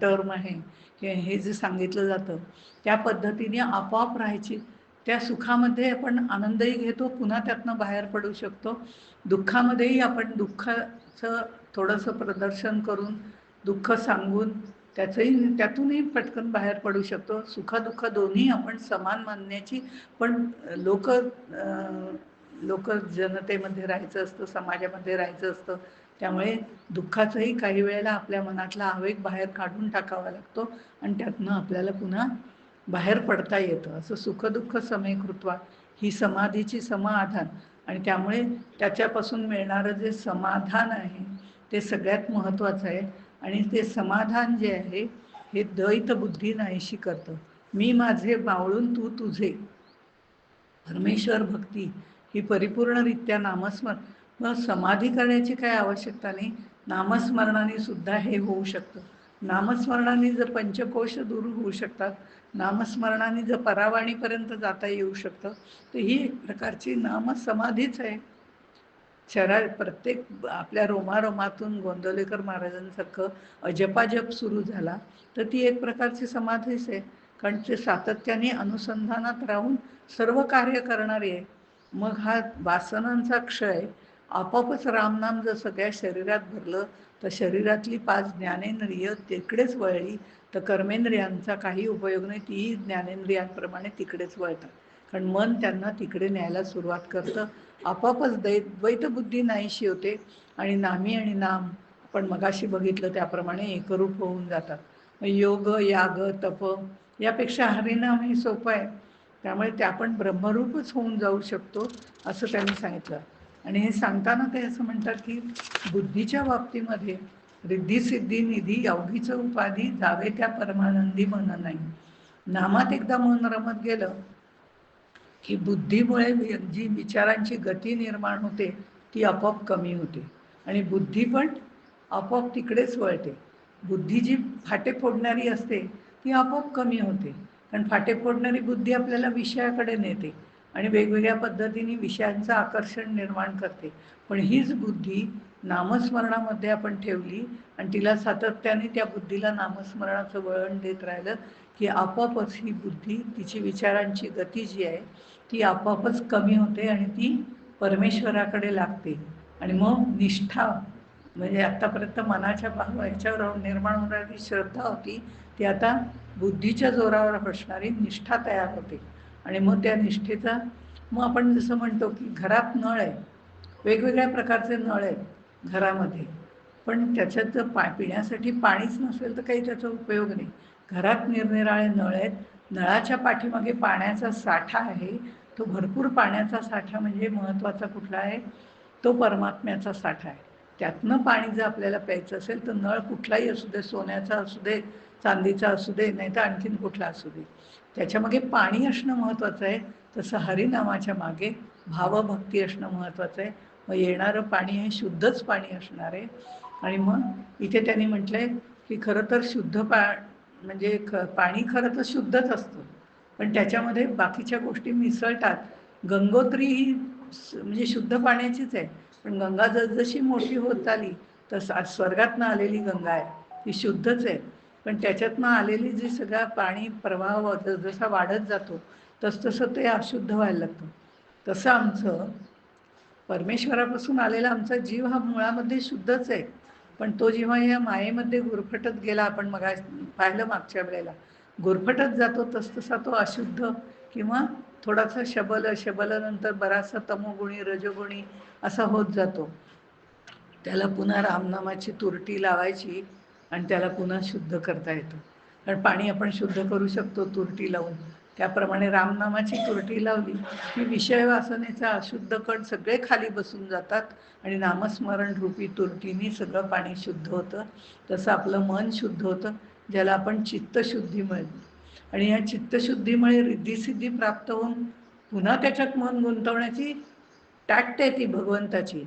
टर्म आहे, हे जे सांगितलं जातं त्या पद्धतीने आपोआप राहायची. त्या सुखामध्ये आपण आनंदही घेतो, पुन्हा त्यातनं बाहेर पडू शकतो. दुःखामध्येही आपण दुःखाचं थोडंसं प्रदर्शन करून, दुःख सांगून त्यातूनही पटकन बाहेर पडू शकतो. सुखदुःख दोन्ही आपण समान मानण्याची, पण लोक जनतेमध्ये राहायचं असतं, समाजामध्ये राहायचं असतं. त्यामुळे दुःखाचंही काही वेळेला आपल्या मनातला आवेग बाहेर काढून टाकावा लागतो आणि त्यातनं आपल्याला पुन्हा बाहेर पडता येतं. असं सुखदुःख समेकृत्वा ही समाधीची समाधान, आणि त्यामुळे त्याच्यापासून मिळणारं जे समाधान आहे ते सगळ्यात महत्त्वाचं आहे. आणि ते समाधान जे आहे हे द्वैत बुद्धी नाहीशी करतं. मी माझे मावळून तू तुझे, परमेश्वर भक्ती ही परिपूर्णरित्या नामस्मरण. मग समाधी करण्याची काय आवश्यकता नाही, नामस्मरणाने सुद्धा हे होऊ शकतं. नामस्मरणाने जर पंचकोश दूर होऊ शकतात, नामस्मरणाने जर परावाणीपर्यंत जाता येऊ शकतं, तर ही एक प्रकारची नामसमाधीच आहे. प्रत्येक आपल्या रोमारोमातून गोंदवलेकर महाराजांसारखं अजपाजप सुरू झाला तर ती एक प्रकारची समाधीच आहे. कारण ते सातत्याने अनुसंधानात राहून सर्व कार्य करणारे आहे. मग हा वासनांचा क्षय आपोआपच रामनाम जर सगळ्या शरीरात भरलं तर शरीरातली 5 ज्ञानेंद्रिय तिकडेच वळली तर कर्मेंद्रियांचा काही उपयोग नाही, तीही ज्ञानेंद्रियांप्रमाणे तिकडेच वळतात. कारण मन त्यांना तिकडे न्यायला सुरुवात करतं. आपोआपच द्वैतबुद्धी नाहीशी होते आणि नामी आणि नाम आपण मगाशी बघितलं त्याप्रमाणे एकरूप होऊन जातात. योग, याग, तप यापेक्षा हरिनाम हे सोपं आहे. त्यामुळे ते आपण ब्रह्मरूपच होऊन जाऊ शकतो असं त्यांनी सांगितलं. आणि हे सांगताना ते असं म्हणतात की बुद्धीच्या बाबतीमध्ये रिद्धी सिद्धी निधी अवघीचं उपाधी जावे त्या परमानंदी मन नाही. नामात एकदा मन रमत गेलं की बुद्धीमुळे जी विचारांची गती निर्माण होते ती आपोआप कमी होते आणि बुद्धी पण आपोआप तिकडेच वळते. बुद्धी जी फाटे फोडणारी असते ती आपोआप कमी होते, कारण फाटे फोडणारी बुद्धी आपल्याला विषयाकडे नेते आणि वेगवेगळ्या पद्धतीने विषयांचं आकर्षण निर्माण करते. पण हीच बुद्धी नामस्मरणामध्ये आपण ठेवली आणि तिला सातत्याने त्या बुद्धीला नामस्मरणाचं वळण देत राहिलं की आपोआपच ही बुद्धी तिची विचारांची गती जी आहे ती आपोआपच कमी होते आणि ती परमेश्वराकडे लागते. आणि मग निष्ठा म्हणजे आतापर्यंत मनाच्या ह्याच्यावर निर्माण होणारी श्रद्धा होती ती आता बुद्धीच्या जोरावर असणारी निष्ठा तयार होते. आणि मग त्या निष्ठेचा मग आपण जसं म्हणतो की घरात नळ आहे, वेगवेगळ्या प्रकारचे नळ आहेत घरामध्ये, पण त्याच्यात जर पिण्यासाठी पाणीच नसेल तर काही त्याचा उपयोग नाही. घरात निरनिराळे नळ आहेत, नळाच्या पाठीमागे पाण्याचा साठा आहे. तो भरपूर पाण्याचा साठा म्हणजे महत्त्वाचा कुठला आहे, तो परमात्म्याचा साठा आहे. त्यातनं पाणी जर आपल्याला प्यायचं असेल तर नळ कुठलाही असू दे, सोन्याचा असू दे, चांदीचा असू दे, नाही तर आणखीन कुठला असू दे, त्याच्यामागे पाणी असणं महत्त्वाचं आहे. तसं हरिनामाच्या मागे भावभक्ती असणं महत्त्वाचं आहे. मग येणारं पाणी हे शुद्धच पाणी असणार आहे. आणि मग इथे त्यांनी म्हटलंय की खरं तर शुद्ध म्हणजे पाणी खरं तर शुद्धच असतं, पण त्याच्यामध्ये बाकीच्या गोष्टी मिसळतात. गंगोत्री ही म्हणजे शुद्ध पाण्याचीच आहे, पण गंगा जसजशी मोठी होत चालली तसं स्वर्गातनं आलेली गंगा आहे ती शुद्धच आहे, पण त्याच्यातनं आलेली जी सगळा पाणी प्रवाह जसा वाढत जातो तसतसं ते अशुद्ध व्हायला लागतं. तसं आमचं परमेश्वरापासून आलेला आमचा जीव हा मुळामध्ये शुद्धच आहे, पण तो जेव्हा या मायेमध्ये गुरफटत गेला, आपण मग पाहिलं मागच्या वेळेला, गुरफटत जातो तसतसा तो अशुद्ध किंवा थोडासा शबल नंतर बराचसा तमोगुणी रजोगुणी असा होत जातो. त्याला पुन्हा रामनामाची तुरटी लावायची आणि त्याला पुन्हा शुद्ध करता येतं. कारण पाणी आपण शुद्ध करू शकतो तुरटी लावून, त्याप्रमाणे रामनामाची तुरटी लावली की विषय वासनेचा अशुद्ध कण सगळे खाली बसून जातात आणि नामस्मरण रूपी तुरटीने सगळं पाणी शुद्ध होतं. तसं आपलं मन शुद्ध होतं, ज्याला आपण चित्तशुद्धी मिळते. आणि या चित्तशुद्धीमुळे रिद्धिसिद्धी प्राप्त होऊन पुन्हा त्याच्यात मन गुंतवण्याची टॅक्ट आहे ती भगवंताची,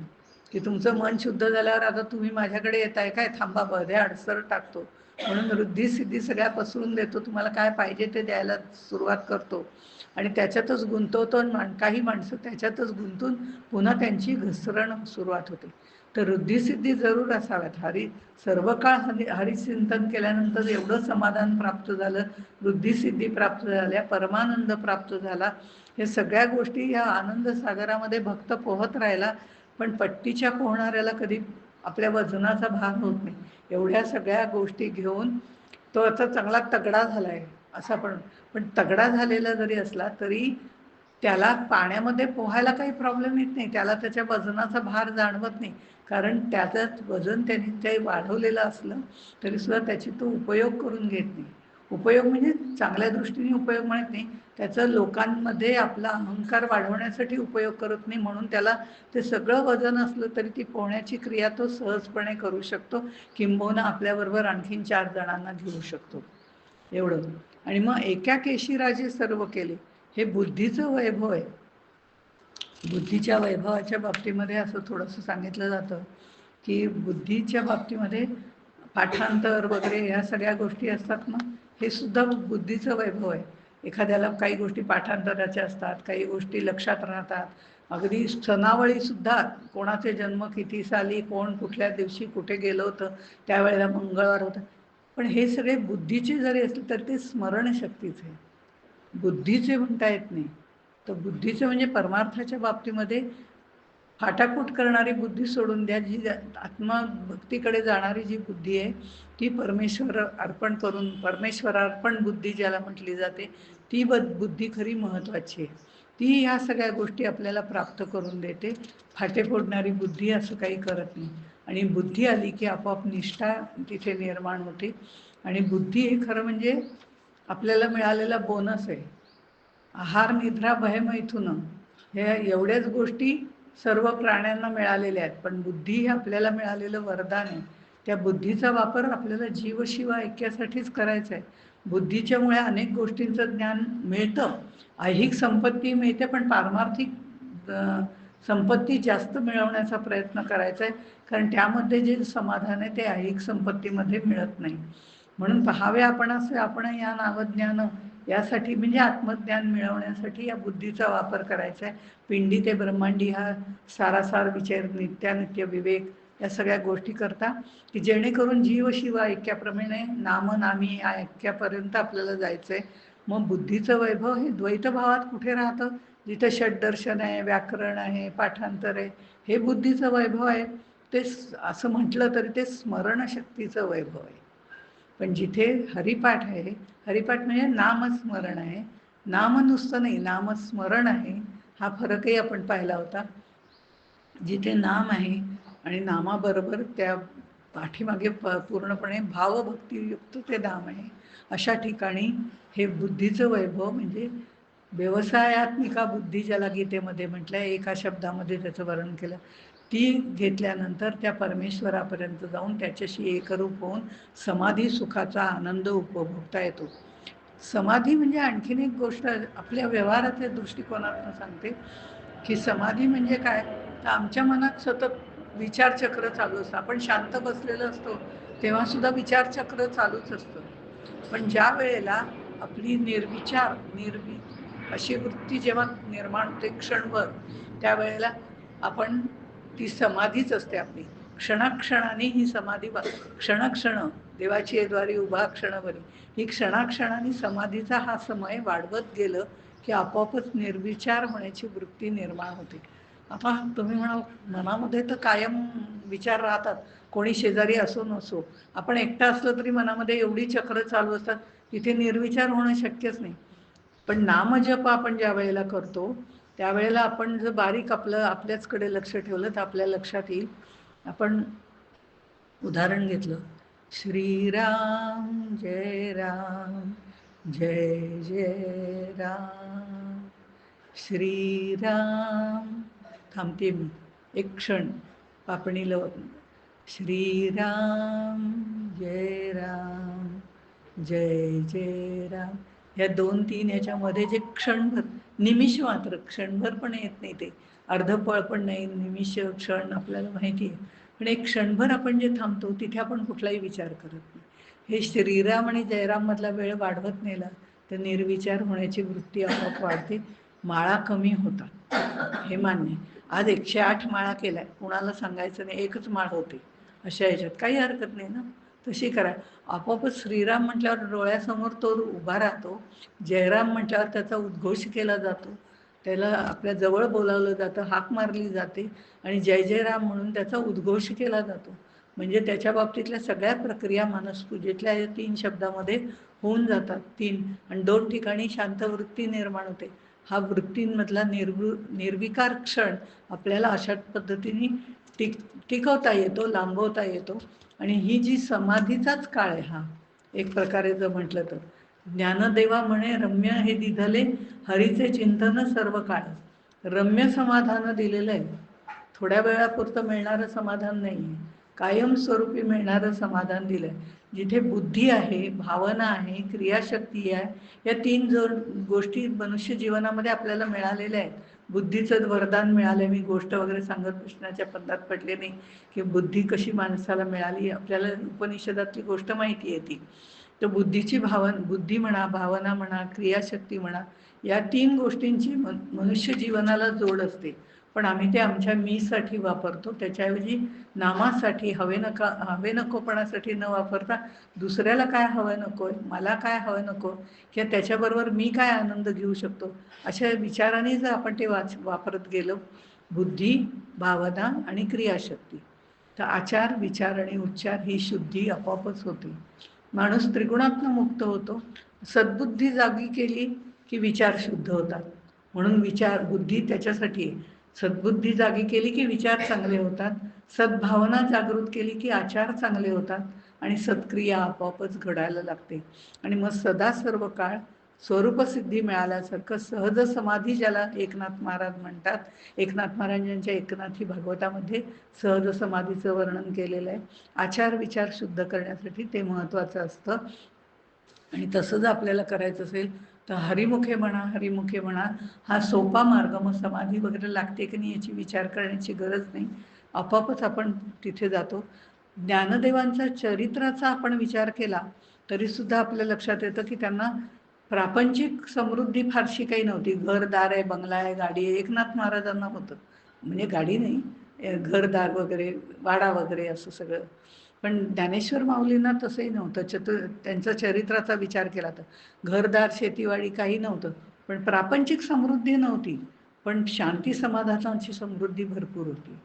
की तुमचं मन शुद्ध झाल्यावर आता तुम्ही माझ्याकडे येताय काय, थांबा बध्या अडसर टाकतो, म्हणून रिद्धी सिद्धी सगळ्या पसरून देतो, तुम्हाला काय पाहिजे ते द्यायला सुरुवात करतो आणि त्याच्यातच गुंतवतो. काही माणसं त्याच्यातच गुंतून पुन्हा त्यांची घसरण सुरुवात होते. तर रिद्धिसिद्धी जरूर असाव्यात. सर्व काळ हरिचिंतन केल्यानंतर एवढं समाधान प्राप्त झालं, रिद्धिसिद्धी प्राप्त झाल्या, परमानंद प्राप्त झाला, हे सगळ्या गोष्टी या आनंद सागरामध्ये भक्त पोहत राहिला, पण पट्टीच्या पोहणाऱ्याला कधी आपल्या वजनाचा भार होत नाही. एवढ्या सगळ्या गोष्टी घेऊन तो आता चांगला तगडा झालाय असा. पण तगडा झालेला जरी असला तरी त्याला पाण्यामध्ये पोहायला काही प्रॉब्लेम येत नाही, त्याला त्याच्या वजनाचा भार जाणवत नाही. कारण त्याचं वजन त्याने ते वाढवलेलं असलं तरी सुद्धा त्याची तो उपयोग करून घेत नाही. उपयोग म्हणजे चांगल्या दृष्टीने उपयोग म्हणत नाही, त्याचं लोकांमध्ये आपला अहंकार वाढवण्यासाठी उपयोग करत नाही. म्हणून त्याला ते सगळं वजन असलं तरी ती पोहण्याची क्रिया तो सहजपणे करू शकतो, किंबहुना आपल्याबरोबर आणखीन 4 जणांना घेऊ शकतो एवढं. आणि मग एका केशीराजे सर्व केले, हे बुद्धीचं वैभव आहे. बुद्धीच्या वैभवाच्या बाबतीमध्ये असं थोडंसं सांगितलं जातं की बुद्धीच्या बाबतीमध्ये पाठांतर वगैरे ह्या सगळ्या गोष्टी असतात ना, हे सुद्धा बुद्धीचं वैभव आहे. एखाद्याला काही गोष्टी पाठांतराच्या असतात, काही गोष्टी लक्षात राहतात. अगदी सणावळी सुद्धा, कोणाचे जन्म किती साली, कोण कुठल्या दिवशी कुठे गेलं होतं, त्यावेळेला मंगळवार होतं. पण हे सगळे बुद्धीचे जरी असले तर ते स्मरणशक्तीचे, बुद्धीचे म्हणता येत नाही. तर बुद्धीचं म्हणजे परमार्थाच्या बाबतीमध्ये फाटाफूट करणारी बुद्धी सोडून द्या. जी आत्मभक्तीकडे जाणारी जी बुद्धी आहे ती परमेश्वर अर्पण करून, परमेश्वरार्पण बुद्धी ज्याला म्हटली जाते, ती बुद्धी खरी महत्त्वाची आहे. ती ह्या सगळ्या गोष्टी आपल्याला प्राप्त करून देते. फाटे फोडणारी बुद्धी असं काही करत नाही. आणि बुद्धी आली की आपोआप निष्ठा तिथे निर्माण होते. आणि बुद्धी हे खरं म्हणजे आपल्याला मिळालेला बोनस आहे. आहार निद्रा भयमैथुन हे एवढ्याच गोष्टी सर्व प्राण्यांना मिळालेल्या आहेत, पण बुद्धी हे आपल्याला मिळालेलं वरदान आहे. त्या बुद्धीचा वापर आपल्याला जीवशिव ऐक्यासाठीच करायचा आहे. बुद्धीच्यामुळे अनेक गोष्टींचं ज्ञान मिळतं, ऐहिक संपत्ती मिळते, पण पारमार्थिक संपत्ती जास्त मिळवण्याचा प्रयत्न करायचा आहे. कारण त्यामध्ये जे समाधान आहे ते ऐहिक संपत्तीमध्ये मिळत नाही. म्हणून पाहावे आपण असे आपण या नावज्ञान यासाठी म्हणजे आत्मज्ञान मिळवण्यासाठी या बुद्धीचा वापर करायचा आहे. पिंडी ते ब्रह्मांडी हा सारासार विचार, नित्यानित्य विवेक, या सगळ्या गोष्टी करता की जेणेकरून जीव शिव ऐक्याप्रमाणे नामनामी या ऐक्यापर्यंत आपल्याला जायचं आहे. मग बुद्धीचं वैभव हे द्वैतभावात कुठे राहतं? जिथं षड्दर्शन आहे, व्याकरण आहे, पाठांतर आहे, हे बुद्धीचं वैभव आहे. ते असं म्हटलं तरी ते स्मरणशक्तीचं वैभव आहे. पण जिथे हरिपाठ आहे, हरिपाठ म्हणजे नामस्मरण आहे, नाम नुसतं नाही, नामस्मरण आहे. हा फरकही आपण पाहिला होता. जिथे नाम आहे आणि नामाबरोबर त्या पाठीमागे पूर्णपणे भावभक्तियुक्त ते नाम आहे, अशा ठिकाणी हे बुद्धीचं वैभव म्हणजे व्यवसायात्मिका बुद्धी ज्याला गीतेमध्ये म्हटलं आहे, एका शब्दामध्ये त्याचं वर्णन केलं, ती घेतल्यानंतर त्या परमेश्वरापर्यंत जाऊन त्याच्याशी एकरूप होऊन समाधी सुखाचा आनंद उपभोगता येतो. समाधी म्हणजे आणखीन एक गोष्ट आपल्या व्यवहाराच्या दृष्टिकोनातून सांगते की समाधी म्हणजे काय, तर आमच्या मनात सतत विचारचक्र चालू असतं. आपण शांत बसलेलं असतो तेव्हा सुद्धा विचारचक्र चालूच असतं. पण ज्या वेळेला आपली निर्विचार अशी वृत्ती जेव्हा निर्माण होते क्षणभर, त्यावेळेला आपण ती समाधीच असते आपली. क्षणाक्षणाने ही समाधी क्षणक्षण देवाची द्वारी उभा क्षणभरी, ही क्षणाक्षणाने समाधीचा हा समय वाढवत गेलं की आपोआपच निर्विचार होण्याची वृत्ती निर्माण होते. आता तुम्ही म्हणाल मनामध्ये तर कायम विचार राहतात, कोणी शेजारी असो नसो, आपण एकटा असलं तरी मनामध्ये एवढी चक्र चालू असतात, तिथे निर्विचार होणं शक्यच नाही. पण नामजप आपण ज्या वेळेला करतो त्यावेळेला आपण जर बारीक आपल्याचकडे लक्ष ठेवलं तर आपल्या लक्षात येईल. आपण उदाहरण घेतलं, श्रीराम जय राम जय जय राम, श्रीराम, थांबते मी एक क्षण, पापणी लवत, श्रीराम जय राम जय जय राम, या 2-3 याच्यामध्ये जे क्षणभर, निमिष मात्र, क्षणभर पण येत नाही, ते अर्धपळ पण नाही, निमिष क्षण आपल्याला माहिती आहे. पण एक क्षणभर आपण जे थांबतो तिथे आपण कुठलाही विचार करत नाही. हे श्रीराम आणि जयराम मधला वेळ वाढवत नेला तर निर्विचार होण्याची वृत्ती आपोआप वाढते. माळा कमी होतात हे मान्य. आज 108 माळा केलाय, कुणाला सांगायचं नाही, एकच माळ होते, अशा ह्याच्यात काही हरकत नाही ना, तशी करा. आपोआपच श्रीराम म्हटल्यावर डोळ्यासमोर तो उभा राहतो, जयराम म्हटल्यावर त्याचा उद्घोष केला जातो, त्याला आपल्या जवळ बोलावलं जातं, हाक मारली जाते आणि जय जय राम म्हणून त्याचा उद्घोष केला जातो. म्हणजे त्याच्या बाबतीतल्या सगळ्या प्रक्रिया मानसपूजेतल्या या 3 शब्दामध्ये होऊन जातात. 3 आणि 2 ठिकाणी शांत वृत्ती निर्माण होते. हा वृत्तींमधला निर्विकार क्षण आपल्याला अशा पद्धतीने टिकवता येतो, लांबवता येतो. आणि ही जी समाधीचाच काळ आहे हा, एक प्रकारे जर म्हटलं तर. ज्ञानदेवा म्हणे रम्य हे दिधले हरीचे चिंतन सर्व काळ. रम्य समाधान दिलेलं आहे. थोड्या वेळापुरतं मिळणारं समाधान नाही आहे, कायमस्वरूपी मिळणारं समाधान दिलं आहे. जिथे बुद्धी आहे, भावना आहे, क्रियाशक्ती आहे, या 3 गोष्टी मनुष्य जीवनामध्ये आपल्याला मिळालेल्या आहेत. बुद्धीचं वरदान मिळालं, मी गोष्ट वगैरे सांगत कृष्णाच्या पदात पडले नाही की बुद्धी कशी माणसाला मिळाली. आपल्याला उपनिषदातली गोष्ट माहिती आहे ती. तर बुद्धीची बुद्धी म्हणा, भावना म्हणा, क्रियाशक्ती म्हणा, या 3 गोष्टींची मनुष्य जीवनाला जोड असते. पण आम्ही ते आमच्या मीसाठी वापरतो. त्याच्याऐवजी नामासाठी, हवे नकोपणासाठी न वापरता दुसऱ्याला काय हवं नकोय, मला काय हवं नको, किंवा त्याच्याबरोबर मी काय आनंद घेऊ शकतो, अशा विचाराने जर आपण ते वापरत गेलो, बुद्धी, भावना आणि क्रियाशक्ती, तर आचार, विचार आणि उच्चार ही शुद्धी आपोआपच होते. माणूस त्रिगुणात्म मुक्त होतो. सद्बुद्धी जागी केली की विचार शुद्ध होतात. म्हणून बुद्धी त्याच्यासाठी आहे. सद्बुद्धी जागी केली की विचार चांगले होतात, सद्भावना जागृत केली की आचार चांगले होतात आणि सत्क्रिया आपोआपच घडायला लागते. आणि मग सदा सर्व काळ स्वरूपसिद्धी मिळाल्यासारखं सहज समाधी, ज्याला एकनाथ महाराज म्हणतात. एकनाथ महाराजांच्या एकनाथी भागवतामध्ये सहज समाधीचं वर्णन केलेलं आहे. आचार विचार शुद्ध करण्यासाठी ते महत्त्वाचं असतं. आणि तसं जर आपल्याला करायचं असेल तर हरिमुखे म्हणा हा सोपा मार्ग. मग समाधी वगैरे लागते की नाही याची विचार करण्याची गरज नाही, आपोआपच आपण तिथे जातो. ज्ञानदेवांचा चरित्राचा आपण विचार केला तरीसुद्धा आपल्या लक्षात येतं की त्यांना प्रापंचिक समृद्धी फारशी काही नव्हती. घरदार आहे, बंगला आहे, गाडी आहे, एकनाथ महाराजांना होतं. म्हणजे गाडी नाही, घरदार वगैरे, वाडा वगैरे असं सगळं. पण ज्ञानेश्वर माऊलींना तसंही नव्हतं. त्यांचा चरित्राचा विचार केला तर घरदार, शेतीवाडी काही नव्हतं, पण प्रापंचिक समृद्धी नव्हती, पण शांती समाधानाची समृद्धी भरपूर होती.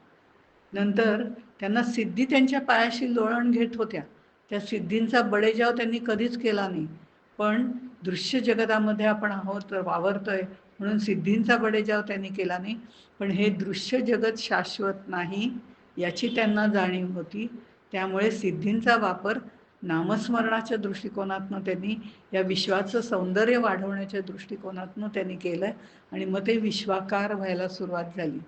नंतर त्यांना सिद्धी त्यांच्या पायाशी लोळण घेत होत्या. त्या सिद्धींचा बडेजाव त्यांनी कधीच केला नाही. पण दृश्य जगतामध्ये आपण आहोत, वावरतोय, म्हणून सिद्धींचा बडेजाव त्यांनी केला नाही. पण हे दृश्य जगत शाश्वत नाही याची त्यांना जाणीव होती. त्यामुळे सिद्धींचा वापर नामस्मरणाच्या दृष्टिकोनातनं त्यांनी, या विश्वाचं सौंदर्य वाढवण्याच्या दृष्टिकोनातनं त्यांनी केलं. आणि मग ते विश्वाकार व्हायला सुरुवात झाली.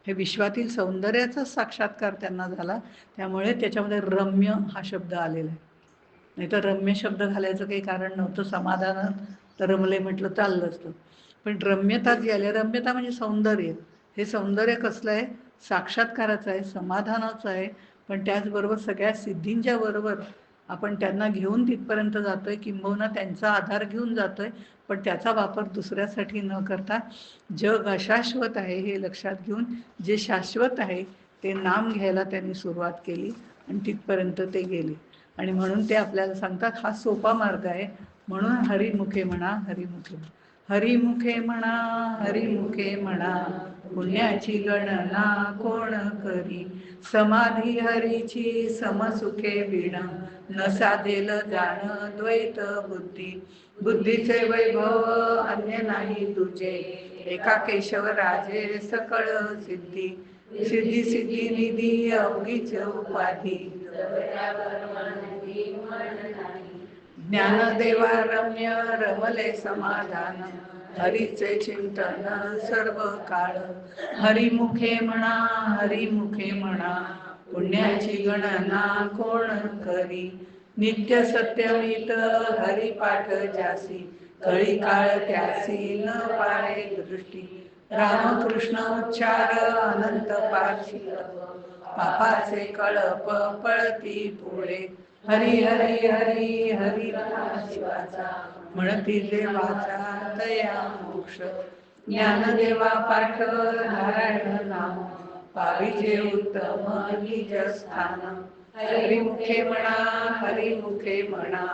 हे विश्वातील सौंदर्याचा साक्षात्कार त्यांना झाला. त्यामुळे त्याच्यामध्ये रम्य हा शब्द आलेला आहे. नाही तर रम्य शब्द घालायचं काही कारण नव्हतं. समाधानात रमले म्हटलं चाललं असतं, पण रम्यता जी आली, रम्यता म्हणजे सौंदर्य. हे सौंदर्य कसलं आहे? साक्षात्काराचं आहे, समाधानाचं आहे. पण त्याचबरोबर सगळ्या सिद्धींच्या बरोबर आपण त्यांना घेऊन तिथपर्यंत जातोय, किंबहुना त्यांचा आधार घेऊन जातोय, पण त्याचा वापर दुसऱ्यासाठी न करता जग अशाश्वत आहे हे लक्षात घेऊन जे शाश्वत आहे ते नाम घ्यायला त्यांनी सुरुवात केली आणि तिथपर्यंत ते गेले. आणि म्हणून ते आपल्याला सांगतात हा सोपा मार्ग आहे. म्हणून हरिमुखे म्हणा, हरिमुखे म्हणा, पुण्याची गणना कोण करी. समाधी हरीची समसुखे बिण, न साधेल जाण द्वैत बुद्धी. बुद्धीचे वैभव अन्य नाही तुझे, एका केशव राजे सकळ सिद्धी. सिद्धी निधी अवघीच उपाधी, ज्ञानदेवा रम्य रमले समाधान. हरीचे चिंतन सर्व काळ. हरिमुखे म्हणा, पुण्याची गणना कोण करी. नित्य सत्यमित हरिपाठ ज्यासी, कळी काळ त्यासी न पाळे दृष्टी. रामकृष्ण उच्चार अनंत पाक्षी, पापाचे कळप पळती पुढे. हरी हरी हरी हरी शिवाचा, म्हणती देवाचा दया मोक्ष. ज्ञानदेवा पाठ नारायण नाम, पाविजे उत्तम निज स्थान. हरिमुखे म्हणा,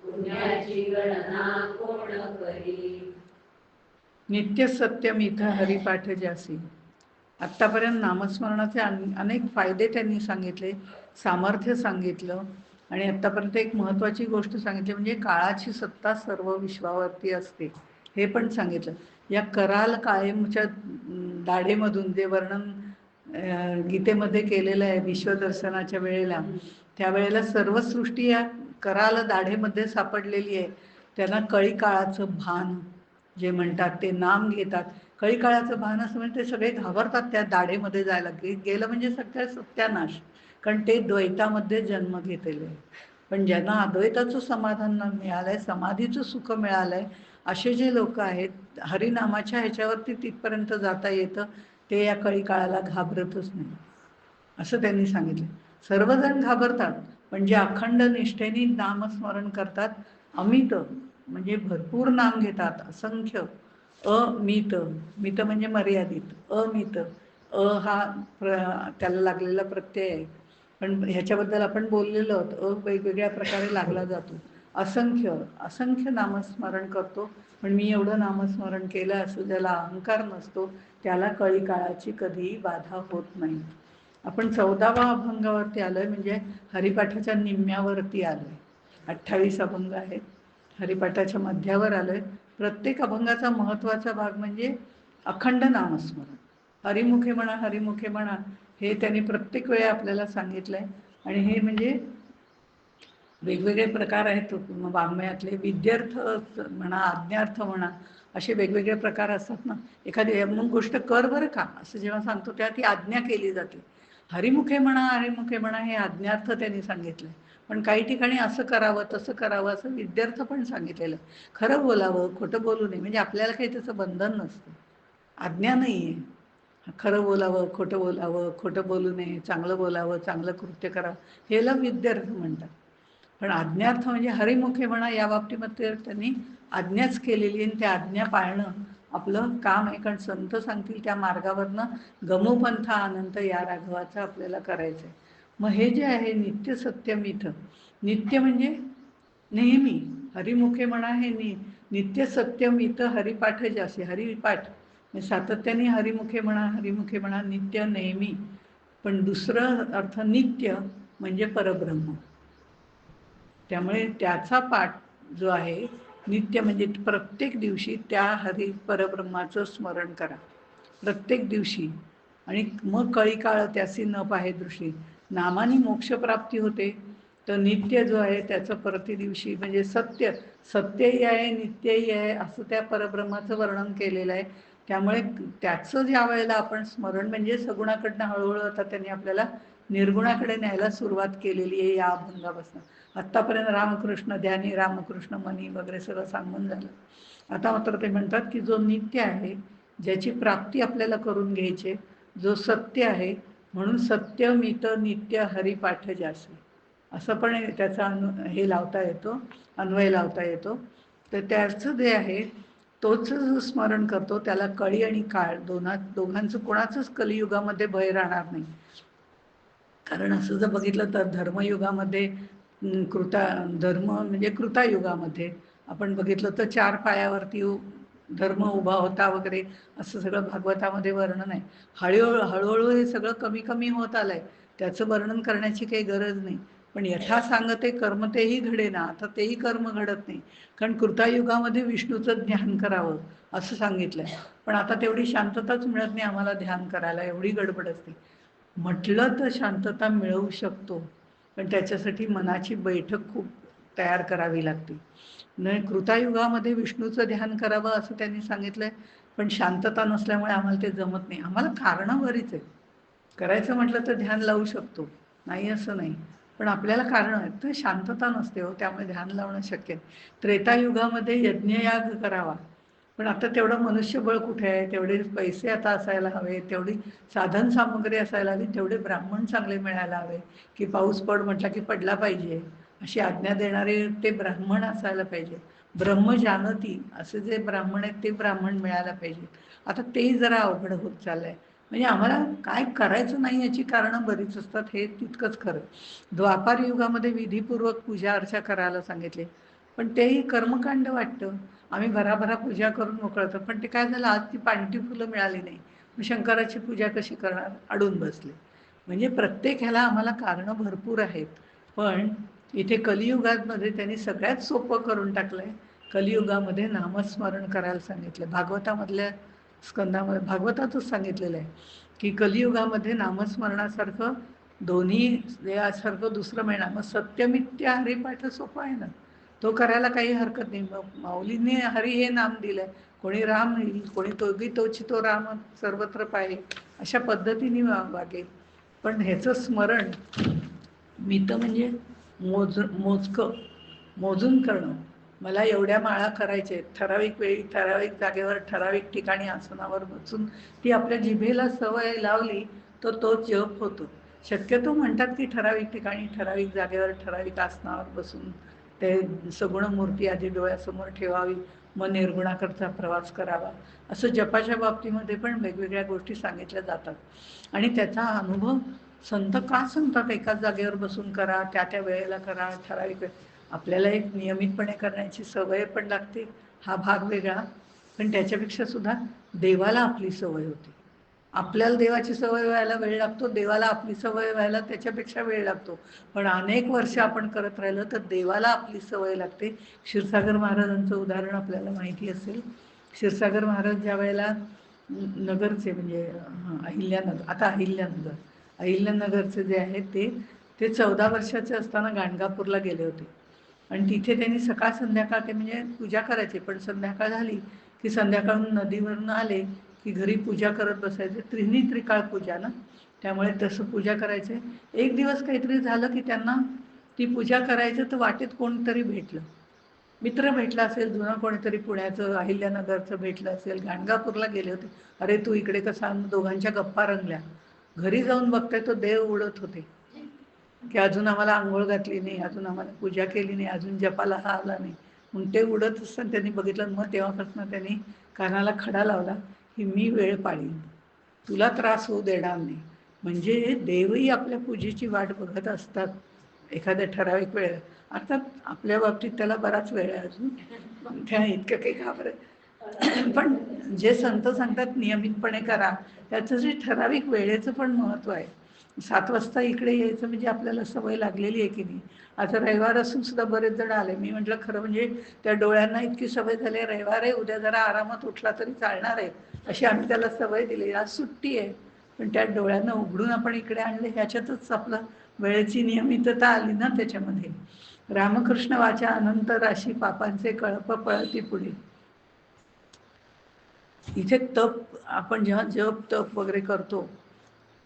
पुण्याची गणना कोण करी. नित्य सत्यम इथं हरिपाठ ज्यासी, आत्तापर्यंत नामस्मरणाचे अनेक फायदे त्यांनी सांगितले, सामर्थ्य सांगितलं आणि आत्तापर्यंत एक महत्त्वाची गोष्ट सांगितली म्हणजे काळाची सत्ता सर्व विश्वावरती असते हे पण सांगितलं. या कराल कायमच्या दाढेमधून जे वर्णन गीतेमध्ये केलेलं आहे विश्वदर्शनाच्या वेळेला, त्यावेळेला सर्व सृष्टी या कराल दाढेमध्ये सापडलेली आहे. त्यांना कळी काळाचं भान जे म्हणतात ते नाम घेतात. कळी काळाचं भान असं म्हणजे ते सगळे घाबरतात त्या दाढेमध्ये जायला, गेलं म्हणजे सगळं सत्यानाश, कारण ते द्वैतामध्ये जन्म घेतलेले आहे. पण ज्यांना अद्वैताचं समाधान मिळालंय, समाधीचं सुख मिळालंय, असे जे लोक आहेत हरिनामाच्या ह्याच्यावरती तिथपर्यंत जाता येतं, ते या कळी काळाला घाबरतच नाही असं त्यांनी सांगितलं. सर्वजण घाबरतात पण जे अखंड निष्ठेने नामस्मरण करतात, अमित म्हणजे भरपूर नाम घेतात, असंख्य, अमित, मित म्हणजे मर्यादित, अमित, हा त्याला लागलेला प्रत्यय आहे. पण ह्याच्याबद्दल आपण बोललेलो आहोत, वेगवेगळ्या प्रकारे लागला जातो. असंख्य असंख्य नामस्मरण करतो, पण मी एवढं नामस्मरण केलं असं ज्याला अहंकार नसतो त्याला कळी काळाची कधीही बाधा होत नाही. आपण 14वा अभंगावरती आलोय, म्हणजे हरिपाठाच्या निम्म्यावरती आलोय. 28 अभंग आहेत, हरिपाठाच्या मध्यावर आलोय. प्रत्येक अभंगाचा महत्त्वाचा भाग म्हणजे अखंड नामस्मरण, हरिमुखे म्हणा हरिमुखे म्हणा, हे त्यांनी प्रत्येक वेळी आपल्याला सांगितलंय. आणि हे म्हणजे वेगवेगळे प्रकार आहेत वाङ्मयातले, विद्यार्थ म्हणा, आज्ञार्थ म्हणा, असे वेगवेगळे प्रकार असतात ना. एखादी मग गोष्ट कर बरं का असं जेव्हा सांगतो तेव्हा ती आज्ञा केली जाते. हरिमुखे म्हणा हरिमुखे म्हणा हे आज्ञार्थ त्यांनी सांगितलंय, पण काही ठिकाणी असं करावं तसं करावं असं विद्यार्थ पण सांगितलेलं. खरं बोलावं खोटं बोलू नये, म्हणजे आपल्याला काही त्याचं बंधन नसतं, आज्ञा नाही आहे. खरं बोलावं खोटं बोलावं, खोटं बोलू नये, चांगलं बोलावं, चांगलं कृत्य करावं, हेला विद्यार्थ म्हणतात. पण आज्ञार्थ म्हणजे हरिमुखे म्हणा या बाबतीमध्ये त्यांनी आज्ञाच केलेली, आणि त्या आज्ञा पाळणं आपलं काम आहे. कारण संत सांगतील त्या मार्गावरनं गमोपंथा अनंत या राघवाचं आपल्याला करायचं आहे. मग हे जे आहे नित्य सत्यम इथं, नित्य म्हणजे नेहमी, हरिमुखे म्हणा हे नित्य सत्यम इथं हरिपाठ जासे, हरिपाठ सातत्याने हरिमुखे म्हणा नित्य नेहमी. पण दुसरं अर्थ नित्य म्हणजे परब्रह्म, त्यामुळे त्याचा पाठ जो आहे नित्य म्हणजे प्रत्येक दिवशी त्या हरी परब्रह्माचं स्मरण करा प्रत्येक दिवशी. आणि मग कळी काळ त्यासी न पाहे दृष्टी, नामाने मोक्षप्राप्ती होते. तर नित्य जो आहे त्याचं प्रतिदिवशी म्हणजे सत्य, सत्यही आहे नित्यही आहे असं त्या परब्रह्माचं वर्णन केलेलं आहे. त्यामुळे त्याचं ज्या वेळेला आपण स्मरण म्हणजे सगुणाकडनं हळूहळू आता त्यांनी आपल्याला निर्गुणाकडे न्यायला सुरुवात केलेली आहे या अभंगापासून. आत्तापर्यंत रामकृष्ण ध्यानी रामकृष्ण मनी वगैरे सगळं सांगून झालं. आता मात्र ते म्हणतात की जो नित्य आहे, ज्याची प्राप्ती आपल्याला करून घ्यायची, जो सत्य आहे, म्हणून सत्य मित नित्य हरिपाठ जासे, असं पण त्याचा हे लावता येतो, अन्वय लावता येतो. तर त्याचं जे आहे तोच जो स्मरण करतो त्याला कळी आणि काळ दोघांचं कोणाचंच कलियुगामध्ये भय राहणार नाही. कारण असं जर बघितलं तर धर्मयुगामध्ये धर्म म्हणजे कृतायुगामध्ये आपण बघितलं तर 4 पायावरती धर्म उभा होता वगैरे असं सगळं भागवतामध्ये वर्णन आहे. हळूहळू हळूहळू हे सगळं कमी कमी होत आलंय, त्याचं वर्णन करण्याची काही गरज नाही. पण यथा सांगते कर्म तेही घडे ना, आता तेही कर्म घडत नाही. कारण कृतायुगामध्ये विष्णूचं ध्यान करावं असं सांगितलंय, पण आता तेवढी शांतताच मिळत नाही आम्हाला ध्यान करायला, एवढी गडबड असते. म्हटलं तर शांतता मिळवू शकतो, पण त्याच्यासाठी मनाची बैठक खूप तयार करावी लागते. न कृतायुगामध्ये विष्णूचं ध्यान करावं असं त्यांनी सांगितलंय, पण शांतता नसल्यामुळे आम्हाला ते जमत नाही. आम्हाला कारणं बरीच आहेत, करायचं म्हटलं तर ध्यान लावू शकतो, नाही असं नाही, पण आपल्याला कारण आहेत तर शांतता नसते हो, त्यामुळे ध्यान लावणं शक्य नाही. त्रेतायुगामध्ये यज्ञयाग करावा, पण आता तेवढं मनुष्यबळ कुठे आहे, तेवढे पैसे आता असायला हवे, तेवढी साधन सामग्री असायला हवी, तेवढे ब्राह्मण चांगले मिळायला हवे, की पाऊस पड म्हटला की पडला पाहिजे अशी आज्ञा देणारे ते ब्राह्मण असायला पाहिजे. ब्रह्मजानती असे जे ब्राह्मण आहेत ते ब्राह्मण मिळायला पाहिजे. आता तेही जरा अवघड होत चाललंय. म्हणजे आम्हाला काय करायचं नाही याची कारणं बरीच असतात, हे तितकंच खरं. द्वापार युगामध्ये विधीपूर्वक पूजा अर्चा करायला सांगितले, पण तेही कर्मकांड वाटतं. आम्ही भराभरा पूजा करून मोकळतो, पण ते काय झालं, आज ती पांढरी फुलं मिळाली नाही, शंकराची पूजा कशी करणार, अडून बसले. म्हणजे प्रत्येक ह्याला आम्हाला कारणं भरपूर आहेत. पण इथे कलियुगामध्ये त्यांनी सगळ्यात सोपं करून टाकलंय. कलियुगामध्ये नामस्मरण करायला सांगितलं. भागवतामधल्या स्कंदामध्ये भागवतातच सांगितलेलं आहे की कलियुगामध्ये नामस्मरणासारखं दोन्ही यासारखं दुसरं मिळणार. मग सत्यमित्य हरिपाठ सोपं आहे ना, तो करायला काही हरकत नाही. मग माऊलींनी हरी हे नाम दिलंय. कोणी राम येईल, कोणी तोगी तोची तो राम सर्वत्र पाहे, अशा पद्धतीने वागेल. पण ह्याचं स्मरण मित म्हणजे मोजकं मोजून करणं. मला एवढ्या माळा करायचे, ठराविक वेळी ठराविक जागेवर ठराविक ठिकाणी आसनावर बसून ती आपल्या जिभेला सवय लावली तर तो जप होतो. शक्यतो म्हणतात की ठराविक ठिकाणी ठराविक जागेवर ठराविक आसनावर बसून ते सगुण मूर्ती आधी डोळ्यासमोर ठेवावी, मग निर्गुणाकडचा प्रवास करावा, असं जपाच्या बाबतीमध्ये पण वेगवेगळ्या गोष्टी सांगितल्या जातात. आणि त्याचा अनुभव संत का सांगतात एकाच जागेवर बसून करा, त्या त्या वेळेला करा, ठराविक आपल्याला एक नियमितपणे करण्याची सवय पण लागते, हा भाग वेगळा. पण त्याच्यापेक्षा सुद्धा देवाला आपली सवय होते. आपल्याला देवाची सवय व्हायला वेळ लागतो, देवाला आपली सवय व्हायला त्याच्यापेक्षा वेळ लागतो. पण अनेक वर्ष आपण करत राहिलं तर देवाला आपली सवय लागते. क्षीरसागर महाराजांचं उदाहरण आपल्याला माहिती असेल. क्षीरसागर महाराज ज्या वेळेला नगरचे म्हणजे अहिल्यानगर, आता अहिल्यानगरचे जे आहेत ते 14 वर्षाचे असताना गाणगापूरला गेले होते. आणि तिथे त्यांनी सकाळ संध्याकाळ ते म्हणजे पूजा करायचे. पण संध्याकाळ झाली की संध्याकाळून नदीवरून आले की घरी पूजा करत बसायचे. त्रिकाळ पूजा ना, त्यामुळे तसं पूजा करायचे. एक दिवस काहीतरी झालं की त्यांना ती पूजा करायचं तर वाटेत कोणतरी भेटलं, मित्र भेटला असेल, जुनं कोणीतरी पुण्याचं अहिल्यानगरचं भेटलं असेल, गाणगापूरला गेले होते. अरे तू इकडे कसा, दोघांच्या गप्पा रंगल्या. घरी जाऊन बघताय तो देव उडत होते की अजून आम्हाला आंघोळ घातली नाही, अजून आम्हाला पूजा केली नाही, अजून जपाला हा आला नाही. मग ते उडत असताना त्यांनी बघितलं. मग तेव्हापासून त्यांनी कानाला खडा लावला की मी वेळ पाळीन, तुला त्रास होऊ देणार नाही. म्हणजे देवही आपल्या पूजेची वाट बघत असतात एखाद्या ठराविक वेळ. अर्थात आपल्या बाबतीत त्याला बराच वेळ आहे अजून, त्या इतकं काही घाबरत. पण जे संत सांगतात नियमितपणे करा, त्याचं जे ठराविक वेळेचं पण महत्त्व आहे. 7 वाजता इकडे यायचं म्हणजे आपल्याला सवय लागलेली आहे की नाही. आता रविवार असून सुद्धा बरेच जण आले. मी म्हटलं खरं म्हणजे त्या डोळ्यांना इतकी सवय झाली, रविवार आहे उद्या जरा आरामात उठला तरी चालणार आहे, अशी आम्ही त्याला सवय दिली. आज सुट्टी आहे पण त्या डोळ्यांना उघडून आपण इकडे आणले, ह्याच्यातच आपलं वेळेची नियमितता आली ना त्याच्यामध्ये. रामकृष्ण वाचा अनंत राशी पापांचे कळप पळती पुढे. इथे तप आपण जेव्हा जप तप वगैरे करतो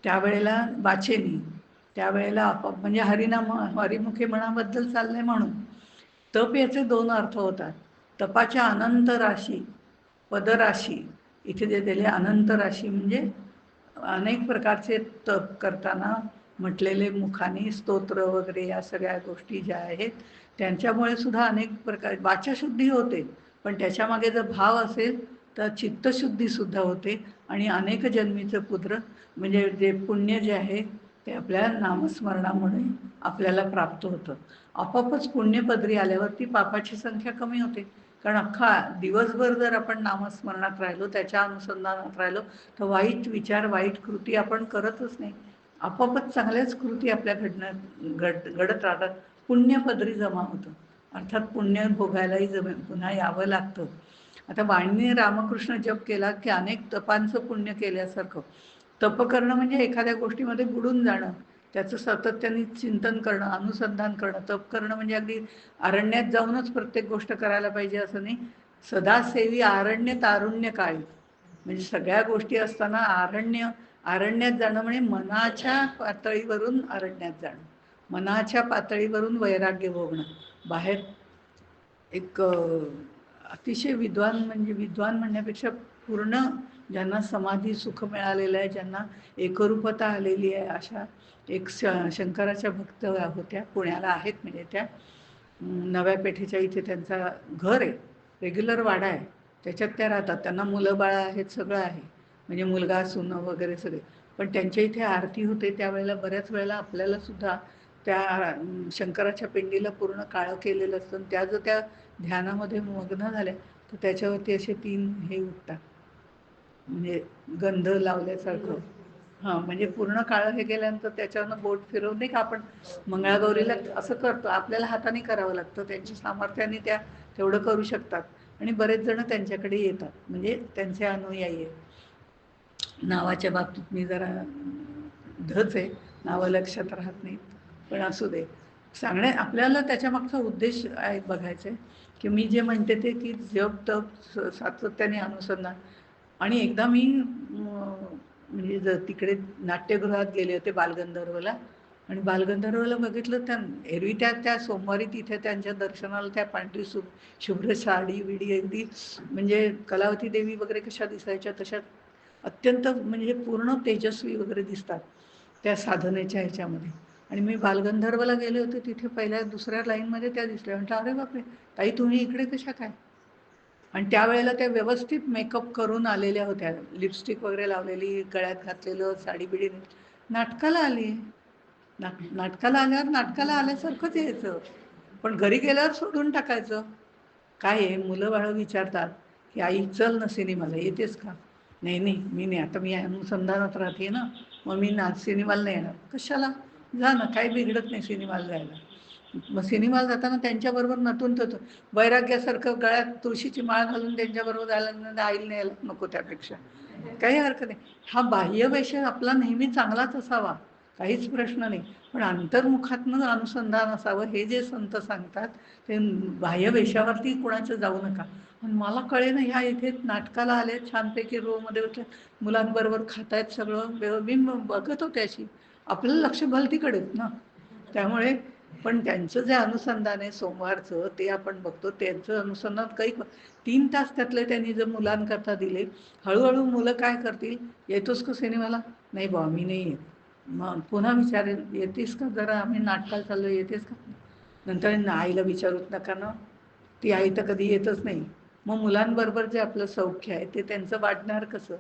त्यावेळेला वाचेनी, त्यावेळेला आपोआप म्हणजे हरिनाम हरिमुखे मनाबद्दल चाललंय म्हणून. तप याचे 2 अर्थ होतात. तपाच्या अनंत राशी, पदराशी, इथे जे दिले अनंत राशी म्हणजे अनेक प्रकारचे तप करताना म्हटलेले मुखानी स्तोत्र वगैरे या सगळ्या गोष्टी ज्या आहेत त्यांच्यामुळे सुद्धा अनेक प्रकार वाचशुद्धी होते. पण त्याच्यामागे जर भाव असेल तर चित्तशुद्धी सुद्धा होते आणि अनेक जन्मीचं पुत्र म्हणजे जे पुण्य जे आहे ते आपल्या नामस्मरणामुळे आपल्याला प्राप्त होतं. आपोआपच पुण्यपदरी आल्यावरती पापाची संख्या कमी होते. कारण अख्खा दिवसभर जर आपण नामस्मरणात राहिलो, त्याच्या अनुसंधानात राहिलो, तर वाईट विचार वाईट कृती आपण करतच नाही. आपोआपच चांगल्याच कृती आपल्या घडत राहतात. पुण्यपदरी जमा होतं. अर्थात पुण्य भोगायलाही पुन्हा यावं लागतं. आता वाणीने रामकृष्ण जप केला की अनेक तपांचं पुण्य केल्यासारखं. तप करणं म्हणजे एखाद्या गोष्टीमध्ये बुडून जाणं, त्याचं सातत्याने चिंतन करणं, अनुसंधान करणं. तप करणं म्हणजे अगदी अरण्यात जाऊनच प्रत्येक गोष्ट करायला पाहिजे असं नाही. सदासेवी आरण्य तारुण्य काळी, म्हणजे सगळ्या गोष्टी असताना अरण्यात जाणं म्हणजे मनाच्या पातळीवरून अरण्यात जाणं, मनाच्या पातळीवरून वैराग्य भोगणं. बाहेर एक अतिशय विद्वान, म्हणजे विद्वान म्हणण्यापेक्षा पूर्ण ज्यांना समाधी सुख मिळालेलं आहे, ज्यांना एकरूपता आलेली आहे, अशा एक शंकराच्या भक्त होत्या, पुण्याला आहेत. म्हणजे त्या नव्या पेठेच्या इथे त्यांचा घर आहे, रेग्युलर वाडा आहे, त्याच्यात त्या राहतात. त्यांना मुलं बाळं आहेत, सगळं आहे, म्हणजे मुलगा सुनं वगैरे सगळे. पण त्यांच्या इथे आरती होते त्यावेळेला बऱ्याच वेळेला आपल्याला सुद्धा त्या शंकराच्या पिंडीला पूर्ण काळं केलेलं असतं. त्या जर त्या ध्यानामध्ये मग्न झाल्या तर त्याच्यावरती असे 3 हे उठतात, म्हणजे गंध लावल्यासारखं. हां, म्हणजे पूर्ण काळं हे केल्यानंतर त्याच्यावरनं बोट फिरवून नाही का आपण मंगळागौरीला असं करतो, आपल्याला हाताने करावं लागतं. त्यांच्या सामर्थ्याने त्या तेवढं करू शकतात आणि बरेच जण त्यांच्याकडे येतात, म्हणजे त्यांचे अनुयायी आहेत. नावाच्या बाबतीत मी जरा धच आहे, नावं लक्षात राहत नाहीत, पण असू दे. आपल्याला त्याच्यामागचा उद्देश आहे बघायचा आहे, की मी जे म्हणते ते की जप तप सातत्याने अनुसंधान. आणि एकदा मी म्हणजे तिकडे नाट्यगृहात गेले होते बालगंधर्वला, आणि बालगंधर्वला बघितलं. एरवी त्या सोमवारी तिथे त्यांच्या दर्शनाला त्या पांढरी शुभ्र साडी विडी अगदी म्हणजे कलावती देवी वगैरे कशा दिसायच्या तशा अत्यंत म्हणजे पूर्ण तेजस्वी वगैरे दिसतात त्या साधनेच्या ह्याच्यामध्ये. आणि मी बालगंधर्वला गेले होते, तिथे पहिल्या दुसऱ्या लाईनमध्ये त्या दिसल्या. म्हटलं अरे बापरे ताई, तुम्ही इकडे कशा काय? आणि त्यावेळेला त्या व्यवस्थित मेकअप करून आलेल्या होत्या, लिपस्टिक वगैरे लावलेली, गळ्यात घातलेलं, साडी बिडी. नाटकाला आली. नाटकाला आल्यावर नाटकाला आल्यासारखंच यायचं, पण घरी गेल्यावर सोडून टाकायचं. काय आहे, मुलं बाळं विचारतात की आई चल ना सिनेमाला, येतेस का? नाही नाही, मी नाही, आता मी अनुसंधानात राहते ना, मग मी सिनेमाला नाही येणार. कशाला? जा ना, काही बिघडत नाही सिनेमाला जायला. मग सिनेमाला जाताना त्यांच्याबरोबर नटून तटून वैराग्यासारखं गळ्यात तुळशीची माळ घालून त्यांच्याबरोबर जायला आईला न्यायला नको त्यापेक्षा? काही हरकत नाही. हा बाह्यवेश आपला नेहमी चांगलाच असावा, काहीच प्रश्न नाही, पण अंतर्मुखातनं अनुसंधान असावं हे जे संत सांगतात ते बाह्यवेशावरती कुणाचं जाऊ नका. आणि मला कळे ना, ह्या इथे नाटकाला आले, छानपैकी रोमध्ये बसले, मुलांबरोबर खातायत सगळं, मी बघत होते अशी. आपलं लक्ष भलतीकडेच ना. त्यामुळे पण त्यांचं जे अनुसंधान आहे सोमवारचं, ते आपण बघतो. त्यांचं अनुसंधान काही 3 तास त्यातले त्यांनी जर मुलांकरता दिले, हळूहळू मुलं काय करतील, येतोस का सिनेमाला? नाही बा मी नाही येत. मग पुन्हा विचारेल, येतेस का, जरा आम्ही नाटकाला चाललो, येतेस का? नंतर आईला विचारूच नका ना, ती आई तर कधी येतच नाही. मग मुलांबरोबर जे आपलं सौख्य आहे ते त्यांचं वाढणार कसं?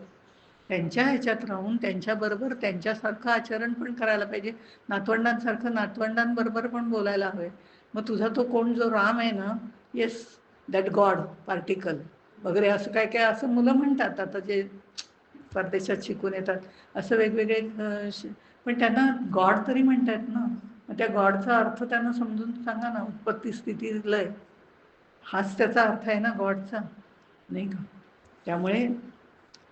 त्यांच्या ह्याच्यात राहून त्यांच्याबरोबर त्यांच्यासारखं आचरण पण करायला पाहिजे. नातवंडांसारखं नातवंडांबरोबर पण बोलायला हवे. मग तुझा तो कोण जो राम आहे ना, येस, दॅट गॉड पार्टिकल वगैरे असं काय काय असं मुलं म्हणतात आता जे परदेशात शिकून येतात, असं वेगवेगळे पण त्यांना गॉड तरी म्हणतात ना. मग त्या गॉडचा अर्थ त्यांना समजून सांगा ना, उत्पत्ती स्थिती लय, हाच त्याचा अर्थ आहे ना गॉडचा, नाही का? त्यामुळे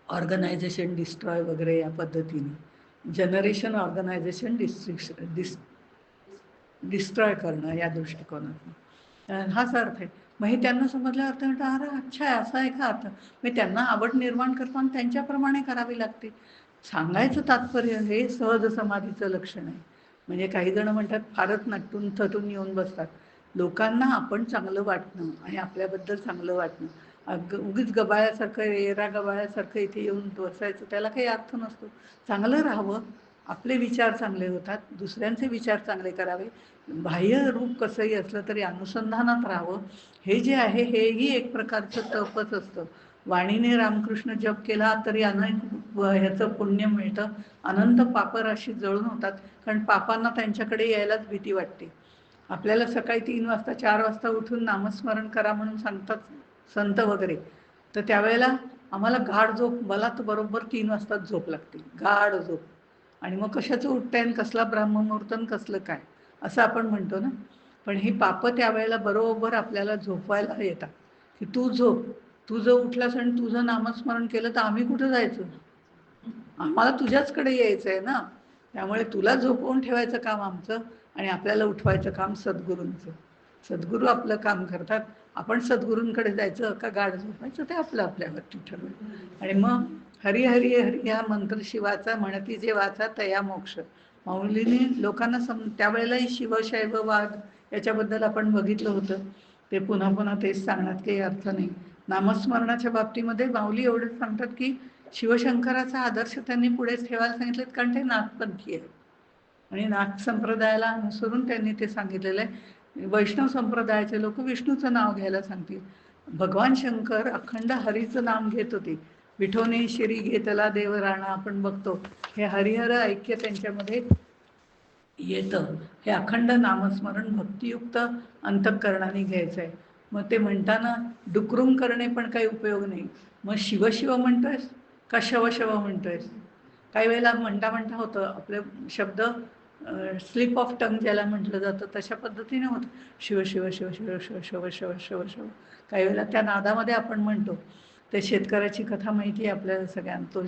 ऑर्गनायझेशन डिस्ट्रॉय वगैरे या पद्धतीने जनरेशन ऑर्गनायझेशन डिस्ट्रॉय करणं या दृष्टिकोनातून हाच अर्थ आहे. मग हे त्यांना समजल्या अर्थ म्हणतात, अरे अच्छा आहे, असा आहे का अर्थ? मग त्यांना आवड निर्माण करताना त्यांच्याप्रमाणे करावी लागते. सांगायचं तात्पर्य हे सहज समाधीचं लक्षण आहे. म्हणजे काही जण म्हणतात फारच नटून थटून येऊन बसतात. लोकांना आपण चांगलं वाटणं आणि आपल्याबद्दल चांगलं वाटणं, उगीच गबाळ्यासारखं, येरा गबाळ्यासारखं इथे येऊन बसायचं, त्याला काही अर्थ नसतो. चांगलं राहावं, आपले विचार चांगले होतात, दुसऱ्यांचे विचार चांगले करावे, बाह्य रूप कसंही असलं तरी अनुसंधानात राहावं. हे जे आहे हेही एक प्रकारचं तपच असतं. वाणीने रामकृष्ण जप केला तरी अनेक ह्याचं पुण्य मिळतं, अनंत पापराशी जळून होतात. कारण पापांना त्यांच्याकडे यायलाच भीती वाटते. आपल्याला सकाळी 3 वाजता 4 वाजता उठून नामस्मरण करा म्हणून सांगतात संत वगैरे, तर त्यावेळेला आम्हाला गाढ झोप, मला तर बरोबर 3 वाजताच झोप लागते, गाढ झोप. आणि मग कशाचं उठताय आणि कसला ब्रह्ममुहूर्तन कसलं काय असं आपण म्हणतो ना. पण ही पापं त्यावेळेला बरोबर आपल्याला झोपवायला येतात, की तू झोप, तू जर उठलास आणि तुझं नामस्मरण केलं तर आम्ही कुठं जायचं? आम्हाला तुझ्याचकडे यायचं आहे ना. त्यामुळे तुला झोपवून ठेवायचं काम आमचं आणि आपल्याला उठवायचं काम सद्गुरूंचं. सद्गुरू आपलं काम करतात, आपण सद्गुरूंकडे जायचं का गाढ झोपायचं ते आपलं आपल्यावरती ठरवलं. आणि मग हरी हरी हरी हा मंत्र शिवाचा, म्हणती जे वाचा तया मोक्ष. माऊलीने लोकांना त्यावेळेलाही शिवशैववाद याच्याबद्दल आपण बघितलं होतं. ते पुन्हा पुन्हा तेच सांगण्यात काही अर्थ नाही. नामस्मरणाच्या बाबतीमध्ये माऊली एवढंच सांगतात की शिवशंकराचा आदर्श त्यांनी पुढे ठेवायला सांगितलेत, कारण ते नाथपंथी आहे आणि नाथ संप्रदायाला अनुसरून त्यांनी ते सांगितलेलं आहे. वैष्णव संप्रदायाचे लोक विष्णूचं नाव घ्यायला सांगतील. भगवान शंकर अखंड हरीचं नाम घेत होते. विठोने शिरी घेतला देव राणा आपण बघतो. हे हरिहर ऐक्य त्यांच्यामध्ये येतं. हे अखंड नामस्मरण भक्तियुक्त अंतःकरणाने घ्यायचं आहे. मग ते म्हणताना डुकरून करणे पण काही उपयोग नाही. मग शिव शिव म्हणतोयस, का शव शव म्हणतोय? काही वेळेला म्हणता म्हणता होतं आपले शब्द स्लिप ऑफ टंग ज्याला म्हटलं जातं तशा पद्धतीने होतं. शिव शिव शिव शिव शिव शिव शिव शिव शिव. काही वेळेला त्या नादामध्ये आपण म्हणतो. ते शेतकऱ्याची कथा माहिती आहे आपल्याला सगळ्यांना. तो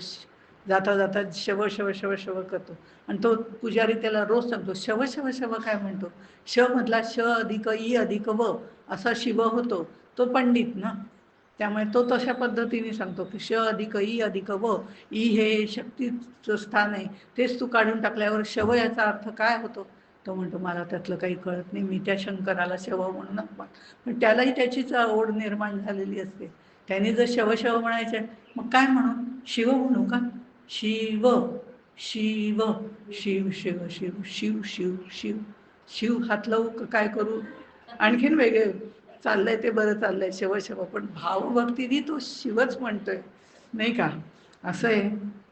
जाता जाता शव शव शव शव करतो आणि तो पुजारी त्याला रोज सांगतो शव शव शव काय म्हणतो. श मधला श अधिक ई अधिक व असा शिव होतो तो पंडित ना. त्यामुळे तो तशा पद्धतीने सांगतो की श अधिक ई अधिक व ई हे शक्तीचं स्थान आहे. तेच तू काढून टाकल्यावर शव याचा अर्थ काय होतो. तो म्हणतो मला त्यातलं काही कळत नाही, मी त्या शंकराला शव म्हणून पण त्यालाही त्याचीच ओढ निर्माण झालेली असते. त्याने जर शव शव म्हणायचे मग काय म्हणू, शिव म्हणू का. शिव शिव शिव शिव शिव शिव शिव शिव शिव हात लावू काय करू. आणखीन वेगळे चाललंय ते बरं चाललंय शिव शिव, पण भावभक्तीने तो शिवच म्हणतोय नाही का. असं आहे.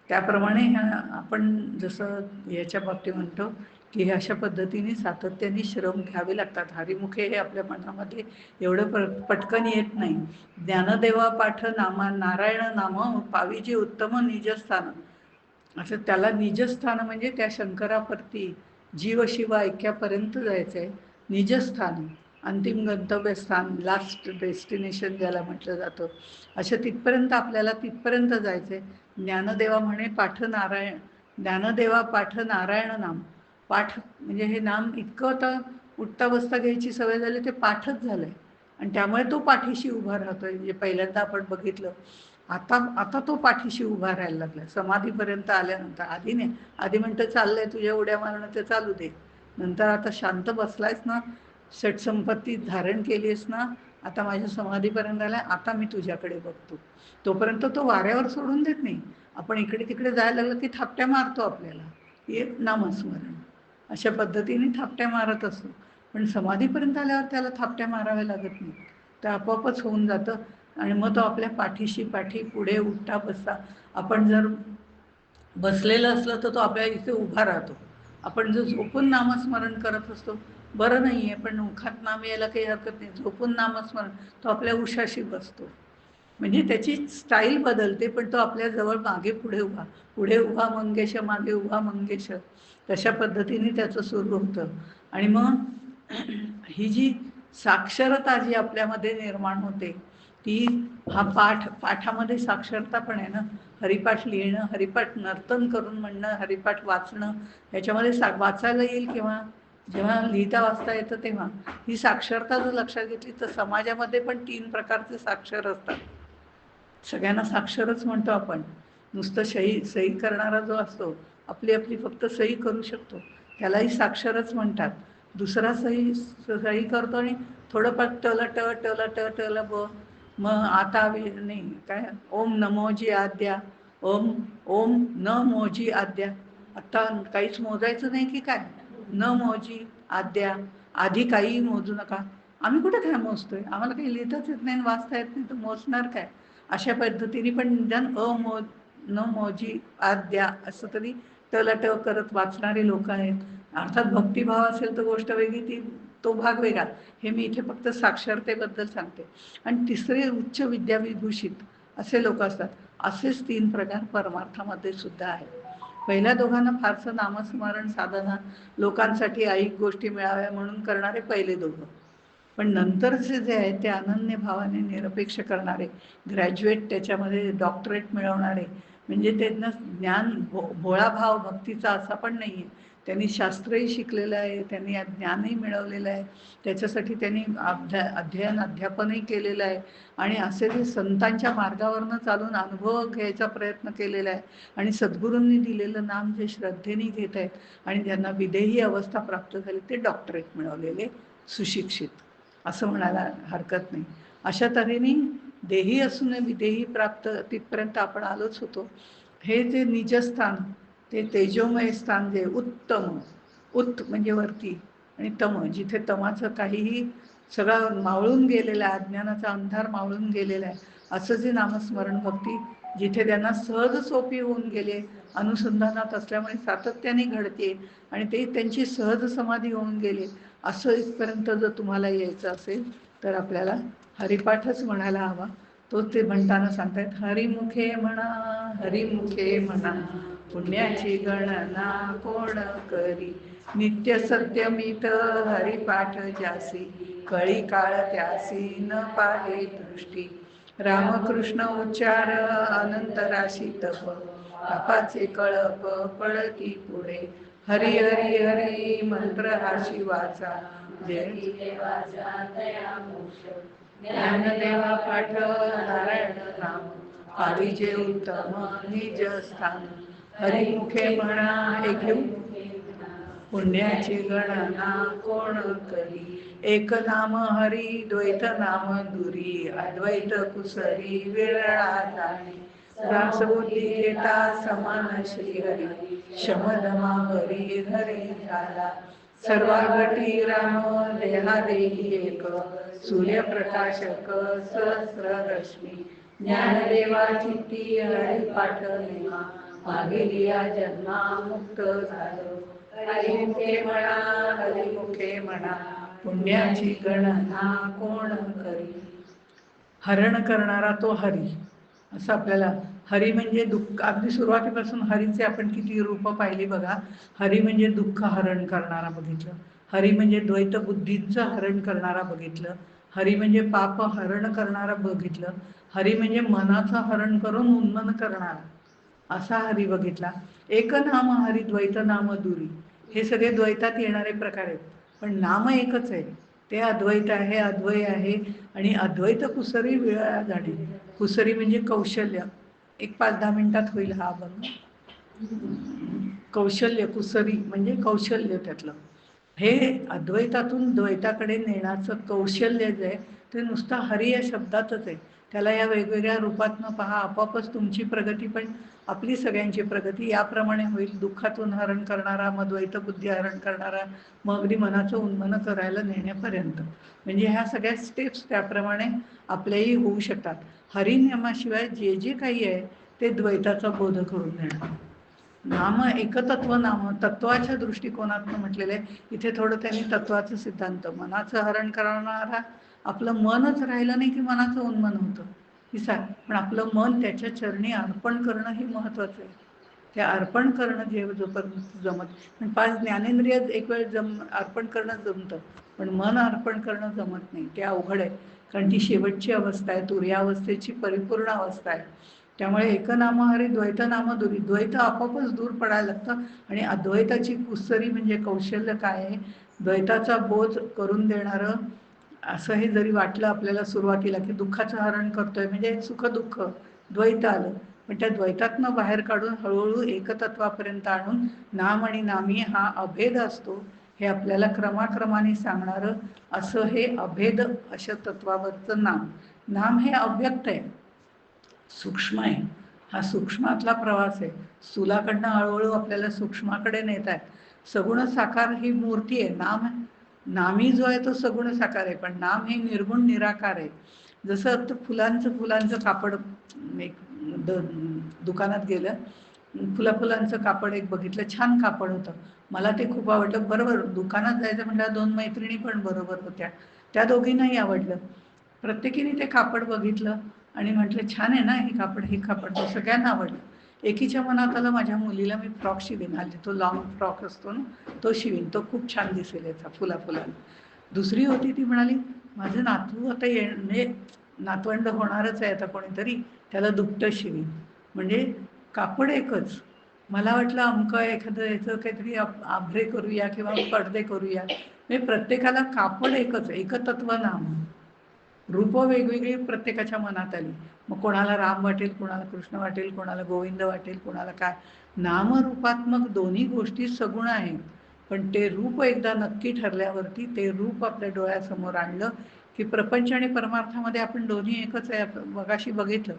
त्याप्रमाणे ह्या आपण जसं याच्या बाबतीत म्हणतो की अशा पद्धतीने सातत्याने श्रम घ्यावे लागतात. हरिमुखे हे आपल्या मनामध्ये एवढं पटकन येत नाही. ज्ञानदेवा पाठ नामा नारायण नाम पाविजे उत्तम निजस्थान. असं त्याला निजस्थान म्हणजे त्या शंकराप्रती जीव शिव ऐक्यापर्यंत जायचं आहे. निजस्थान अंतिम गंतव्यस्थान, लास्ट डेस्टिनेशन ज्याला म्हटलं जातं, असं तिथपर्यंत आपल्याला तिथपर्यंत जायचं आहे. ज्ञानदेवा म्हणे पाठ नारायण, ज्ञानदेवा पाठ नारायण नाम. पाठ म्हणजे हे नाम इतकं आता उठता बसता घ्यायची सवय झाली ते पाठच झालंय आणि त्यामुळे तो पाठीशी उभा राहतोय. म्हणजे पहिल्यांदा आपण बघितलं, आता आता तो पाठीशी उभा राहायला लागला समाधीपर्यंत आल्यानंतर. आधी नाही, आधी म्हणतं चाललंय तुझ्या उड्या मारणं ते चालू दे. नंतर आता शांत बसलायस ना, षटसंपत्ती धारण केलीस ना, आता माझ्या समाधीपर्यंत आलाय, आता मी तुझ्याकडे बघतो. तोपर्यंत तो वाऱ्यावर सोडून देत नाही. आपण इकडे तिकडे जायला लागलं की थापट्या मारतो आपल्याला, हे नामस्मरण अशा पद्धतीने थापट्या मारत असतो. पण समाधीपर्यंत आल्यावर त्याला थापट्या माराव्या लागत नाही, तर आपोआपच होऊन जातं. आणि मग तो आपल्या पाठीशी पाठी पुढे उठता बसता. आपण जर बसलेलं असलं तर तो आपल्या इथे उभा राहतो. आपण जर झोपून नामस्मरण करत असतो, बरं नाही आहे पण मुखात नाम यायला काही हरकत नाही, झोपून नामस्मरण, तो आपल्या उशाशी बसतो. म्हणजे त्याची स्टाईल बदलते पण तो आपल्या जवळ मागे पुढे उभा, पुढे उभा मंगेश मागे उभा मंगेश, तशा पद्धतीने त्याचं सुरू होतं. आणि मग ही जी साक्षरता जी आपल्यामध्ये निर्माण होते ती, हा पाठामध्ये साक्षरता पण आहे ना. हरिपाठ लिहिणं, हरिपाठ नर्तन करून म्हणणं, हरिपाठ वाचणं, ह्याच्यामध्ये वाचायला येईल किंवा जेव्हा लिहिता वाचता येतं तेव्हा. ही साक्षरता जर लक्षात घेतली तर समाजामध्ये पण 3 प्रकारचे साक्षर असतात. सगळ्यांना साक्षरच म्हणतो आपण. नुसतं सही करणारा जो असतो, आपली आपली फक्त सही करू शकतो, त्यालाही साक्षरच म्हणतात. दुसरा सही करतो आणि थोडंफार टल ब, मग आता नाही काय, ओम नमोजी आद्या, ओम ओम न मोजी आद्या. आता काहीच मोजायचं नाही की काय, न मोजी आद्या, आधी काहीही मोजू नका. आम्ही कुठे काय मोजतोय, आम्हाला काही लिहिताच येत नाही वाचता येत नाही तर मोजणार काय. अशा पद्धतीने पण निदान न मोजी आद्या असं तरी टल करत वाचणारे लोक आहेत. अर्थात भक्तिभाव असेल तर गोष्ट वेगळी, ती तो भाग वेगळा. हे मी इथे फक्त साक्षरतेबद्दल सांगते. आणि तिसरे उच्च विद्याविभूषित असे लोक असतात. असेच 3 प्रकार परमार्थामध्ये सुद्धा आहेत. पहिल्या दोघांना फारसं नामस्मरण साधना लोकांसाठी ऐक गोष्टी मिळाव्या म्हणून करणारे पहिले दोघं. पण नंतरचे जे आहे ते अनन्य भावाने निरपेक्ष करणारे, ग्रॅज्युएट त्याच्यामध्ये डॉक्टरेट मिळवणारे, म्हणजे त्यांना ज्ञान भोळा भाव भक्तीचा असा पण नाही आहे. त्यांनी शास्त्रही शिकलेलं आहे, त्यांनी ज्ञानही मिळवलेलं आहे, त्याच्यासाठी त्यांनी अध्ययन अध्यापनही केलेलं आहे. आणि असे जे संतांच्या मार्गावरनं चालून अनुभव घ्यायचा प्रयत्न केलेला आहे आणि सद्गुरूंनी दिलेलं नाम जे श्रद्धेने घेत आहेत आणि ज्यांना विदेही अवस्था प्राप्त झाली ते डॉक्टरेट मिळवलेले सुशिक्षित असं म्हणायला हरकत नाही. अशा तऱ्हेने देही असून विदेही प्राप्त तिथपर्यंत आपण आलोच होतो. हे जे निजस्थान, ते तेजोमय स्थान जे उत्तम, म्हणजे वरती, आणि तम जिथे तमाचं काहीही सगळं मावळून गेलेलं आहे, अज्ञानाचा अंधार मावळून गेलेला आहे, असं जे नामस्मरण भक्ती जिथे त्यांना सहज सोपी होऊन गेले, अनुसंधानात असल्यामुळे सातत्याने घडते आणि ते त्यांची सहज समाधी होऊन गेले, असं इथपर्यंत जर तुम्हाला यायचं असेल तर आपल्याला हरिपाठच म्हणायला हवा. तो ते म्हणताना सांगतायत, हरिमुखे म्हणा हरिमुखे म्हणा, पुण्याची गणना कोण करी, नित्य सत्यमित हरिपाठ ज्यासी, कळी काळ त्यासी न पाहे दृष्टी, रामकृष्ण उच्चार अनंत राशी तप, पापाचे कळप पळती पुढे, हरी हरी हरी मंत्र हा शिवाचा, ज्ञानदेवा पाठ नारायण नाम, पाविजे उत्तम निज स्थान, हरिमुखे म्हणा हे घेऊ, पुण्याची गणना कोण करी, एक नाम हरी द्वैत नाम दुरी, अद्वैत कुसरी विरळा जाणी, रासबुद्धी घेता समान श्रीहरी, शमदमा हरी हरी झाला, सर्वागटी राम देहा देही एक, सूर्यप्रकाशक सहस्र रश्मी, ज्ञानदेवा चित्ती हरिपाठ नेमा, मागेलिया जन्मा मुक्त झालो, हरिमुखे म्हणा हरिमुखे म्हणा, पुण्याची गणना कोण करी. हरण करणारा तो हरी, असं आपल्याला, हरी म्हणजे दुःख, अगदी सुरुवातीपासून हरीचे आपण किती रूप पाहिली बघा. हरी म्हणजे दुःख हरण करणारा बघितलं, हरी म्हणजे द्वैत बुद्धींचं हरण करणारा बघितलं, हरी म्हणजे पाप हरण करणारा बघितलं, हरी म्हणजे मनाचं हरण करून उन्मन करणारा असा हरी बघितला. एक नाम हरी द्वैत नाम दुरी, हे सगळे द्वैतात येणारे प्रकार आहेत, पण नाम एकच आहे, ते अद्वैत आहे, अद्वय आहे. आणि अद्वैत कुसरी वेळा जाणे, कुसरी म्हणजे कौशल्य, एक 5-10 मिनिटात होईल हा बघ. कौशल्य, कुसरी म्हणजे कौशल्य त्यातलं, हे अद्वैतातून द्वैताकडे नेण्याचं कौशल्य जे आहे ते नुसतं हरी या शब्दातच आहे. त्याला या वेगवेगळ्या रूपातनं पहा, आपोआपच तुमची प्रगती, पण आपली सगळ्यांची प्रगती याप्रमाणे होईल. दुःखातून हरण करणारा, मग द्वैत बुद्धी हरण करणारा, मग अगदी मनाचं उन्मन करायला नेण्यापर्यंत, म्हणजे ह्या सगळ्या स्टेप्स त्याप्रमाणे आपल्याही होऊ शकतात. हरिनामाशिवाय जे जे काही आहे ते द्वैताचा बोध करून देणार. नाम एकतत्व नाम, तत्वाच्या दृष्टिकोनातून म्हटलेलं आहे इथे. थोडं त्यांनी तत्वाचं सिद्धांत, मनाचं हरण करणारा, आपलं मनच राहिलं नाही की मनाचं उन्मन होतं किसा, पण आपलं मन त्याच्या चरणी अर्पण करणं हे महत्वाचं आहे. ते अर्पण करणं जे जोपर्यंत जमत, पण 5 ज्ञानेंद्रिय एक वेळ अर्पण करणं जमतं, पण मन अर्पण करणं जमत नाही, ते अवघड आहे. कारण ती शेवटची अवस्था आहे, तुर्यावस्थेची परिपूर्ण अवस्था आहे. त्यामुळे एक नाम हरी द्वैत नाम दुरी, द्वैत आपोआपच दूर पडायला लागतं. आणि अद्वैताची कुसरी म्हणजे कौशल्य काय आहे, द्वैताचा बोध करून देणारं. असं हे जरी वाटलं आपल्याला सुरुवातीला की दुःखाचं हरण करतोय, म्हणजे सुख दुःख द्वैत आलं, पण त्या द्वैतातनं बाहेर काढून हळूहळू एकतत्वापर्यंत आणून नाम आणि नामी हा अभेद असतो हे आपल्याला क्रमाक्रमाने सांगणारं असं हे अभेद अशा तत्वावरचं नाम. नाम हे अव्यक्त आहे, सूक्ष्म आहे, हा सूक्ष्मातला प्रवास आहे. स्थूलाकडनं हळूहळू आपल्याला सूक्ष्माकडे नेत आहेत. सगुण साकार ही मूर्ती आहे. नामी जो आहे तो सगुण साकार आहे, पण नाम हे निर्गुण निराकार आहे. जसं फुलांचं कापड, एक दुकानात गेलं, फुलांचं कापड एक बघितलं, छान कापड होतं, मला ते खूप आवडलं. बरोबर दुकानात जायचं म्हटलं, 2 मैत्रिणी पण बरोबर होत्या, त्या दोघींनाही आवडलं. प्रत्येकीने ते कापड बघितलं आणि म्हटलं छान आहे ना हे कापड तो सगळ्यांना आवडलं. एकीच्या मनात आलं, माझ्या मुलीला मी फ्रॉक शिवीन, हल्ली तो लॉंग फ्रॉक असतो ना, तो शिवीन, तो खूप छान दिसेल याचा फुलांना. दुसरी होती ती म्हणाली, माझं नातू आता म्हणजे नातवंड होणारच आहे आता कोणीतरी, त्याला दुपटं शिवीन. म्हणजे कापड एकच. मला वाटलं अमकं एखादं याचं काहीतरी आभ्रे करूया किंवा पडदे करूया. म्हणजे प्रत्येकाला कापड एकच, एकतत्व नाम. रूप वेगवेगळी प्रत्येकाच्या मनात आली. मग कोणाला राम वाटेल, कोणाला कृष्ण वाटेल, कोणाला गोविंद वाटेल, कोणाला काय. नामरूपात्मक दोन्ही गोष्टी सगुण आहेत, पण ते रूप एकदा नक्की ठरल्यावरती ते रूप आपल्या डोळ्यासमोर आणलं की प्रपंच आणि परमार्थामध्ये आपण दोन्ही एकच आहे. मगाशी बघितलं,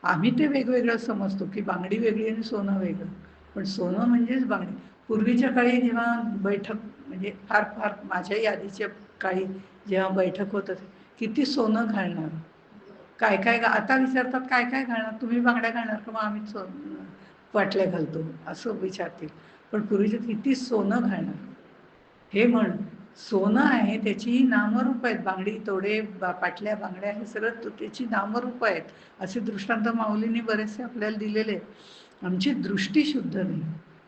आम्ही ते वेगवेगळं समजतो की बांगडी वेगळी आणि सोनं वेगळं, पण सोनं म्हणजेच बांगडी. पूर्वीच्या काळी जेव्हा बैठक, म्हणजे फार फार माझ्याही आधीच्या काळी जेव्हा बैठक होत असे, किती सोनं घालणार, काय काय, आता विचारतात काय काय घालणार तुम्ही, बांगड्या घालणार का, मग आम्ही पाटल्या घालतो असं विचारतील. पण पूर्वीचे किती सोनं घालणार हे म्हण. सोनं आहे त्याची नामरूप आहेत, बांगडी तोडे पाटल्या बांगड्या हे सगळं त्याची नामरूप आहेत. असे दृष्टांत माऊलींनी बरेचसे आपल्याला दिलेले आहेत. आमची दृष्टी शुद्ध नाही,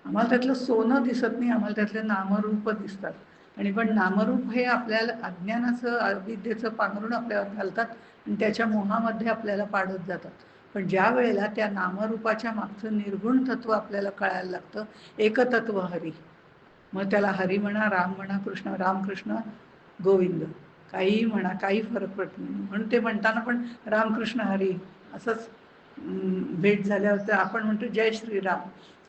आम्हाला त्यातलं सोनं दिसत नाही, आम्हाला त्यातले नामरूप दिसतात. आणि पण नामरूप हे आपल्याला अज्ञानाचं अविद्येचं पांघरून आपल्यावर घालतात आणि त्याच्या मोहामध्ये आपल्याला पाडत जातात. पण ज्या वेळेला त्या नामरूपाच्या मागचं निर्गुण तत्व आपल्याला कळायला लागतं, एकतत्व हरी, मग त्याला हरी म्हणा, राम म्हणा, कृष्ण, रामकृष्ण गोविंद, काहीही म्हणा, काही फरक पडत नाही. म्हणून ते म्हणताना पण रामकृष्ण हरी असंच भेट झाल्यावर आपण म्हणतो जय श्रीराम,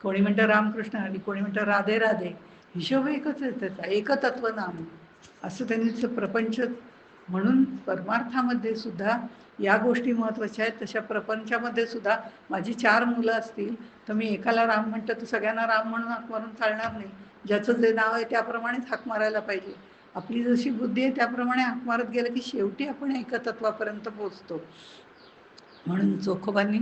कोणी म्हणतं रामकृष्ण हरी, कोणी म्हणतं राधे राधे, हिशोब एकच आहे त्याचा, एकतत्व नाम असं त्यांनी प्रपंच. म्हणून परमार्थामध्ये सुद्धा या गोष्टी महत्त्वाच्या आहेत. तशा प्रपंचामध्ये सुद्धा माझी 4 मुलं असतील तर मी एकाला राम म्हणतं तर सगळ्यांना राम म्हणून हाक मारून चालणार नाही. ज्याचं जे नाव आहे त्याप्रमाणेच हाक मारायला पाहिजे. आपली जशी बुद्धी आहे त्याप्रमाणे हाक मारत गेलं की शेवटी आपण एकतत्वापर्यंत पोहोचतो. म्हणून चोखोबांनी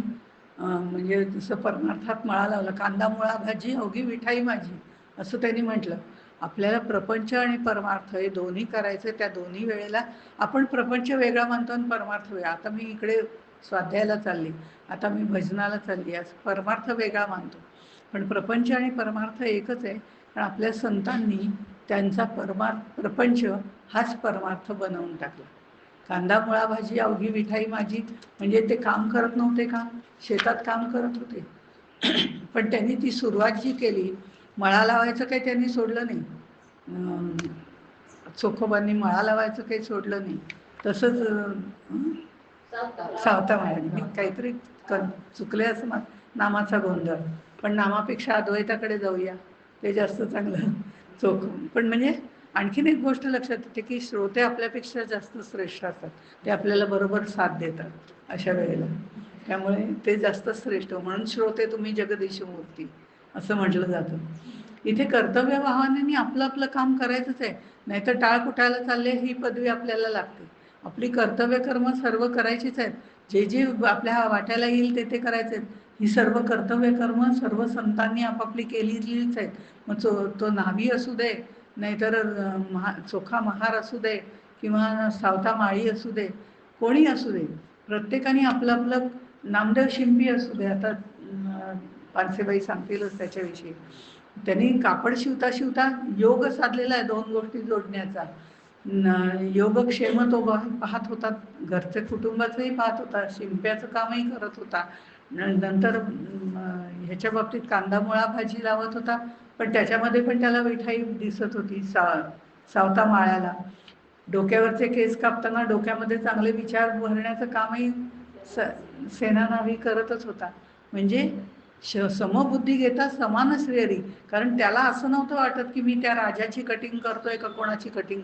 म्हणजे जसं परमार्थात मळा लावला, कांदा मुळा भाजी अवघी विठाई माझी, असं त्यांनी म्हटलं. आपल्याला प्रपंच आणि परमार्थ हे दोन्ही करायचे. त्या दोन्ही वेळेला आपण प्रपंच वेगळा मानतो आणि परमार्थ वेगळा. आता मी इकडे स्वाध्यायाला चालली, आता मी भजनाला चालली, असं परमार्थ वेगळा मानतो. पण प्रपंच आणि परमार्थ एकच आहे. कारण आपल्या संतांनी त्यांचा प्रपंच हाच परमार्थ बनवून टाकला. कांदा मुळा भाजी अवघी मिठाई माझी म्हणजे ते काम करत नव्हते का, शेतात काम करत होते. पण त्यांनी ती सुरुवात जी केली, मळा लावायचं काही त्यांनी सोडलं नाही. चोखोबांनी मळा लावायचं काही सोडलं नाही. तसंच सावता महाराज, मी काहीतरी चुकले असं नामाचा गोंधळ, पण नामापेक्षा अद्वैताकडे जाऊया, ते जास्त चांगलं. चोख पण म्हणजे आणखीन एक गोष्ट लक्षात येते की श्रोते आपल्यापेक्षा जास्त श्रेष्ठ असतात, ते आपल्याला बरोबर साथ देतात अशा वेळेला. त्यामुळे ते जास्त श्रेष्ठ. म्हणून श्रोते तुम्ही जगदीश मूर्ती असं म्हटलं जातं. इथे कर्तव्य भावाने आपलं आपलं काम करायचंच आहे, नाहीतर टाळ कुटायला चालले ही पदवी आपल्याला लागते. आपली कर्तव्य कर्म सर्व करायचीच आहेत. जे जे आपल्या वाट्याला येईल ते ते करायचे आहेत. ही सर्व कर्तव्य कर्म सर्व संतांनी आपापली केलेलीच आहेत. मग तो न्हावी असू दे, नाहीतर चोखा महार असू दे, किंवा सावता माळी असू दे, कोणी असू दे, प्रत्येकाने आपलं आपलं, नामदेव शिंपी असू दे, आता पानसेबाई सांगतीलच त्याच्याविषयी. त्यांनी कापड शिवता शिवता योग साधलेला आहे 2 गोष्टी जोडण्याचा. योगक्षेम तो पाहत होता, घरचे कुटुंबाचंही पाहत होता, शिंप्याचं कामही करत होता. नंतर ह्याच्या बाबतीत कांदा मुळा भाजी लावत होता, पण त्याच्यामध्ये पण त्याला विठाई दिसत होती. सावता माळ्याला डोक्यावरचे केस कापताना डोक्यामध्ये चांगले विचार भरण्याचं कामही सेनानावी करतच होता. म्हणजे समबुद्धी घेता समान श्रेयरी. कारण त्याला असं नव्हतं वाटत की मी त्या राजाची कटिंग करतोय का कोणाची कटिंग.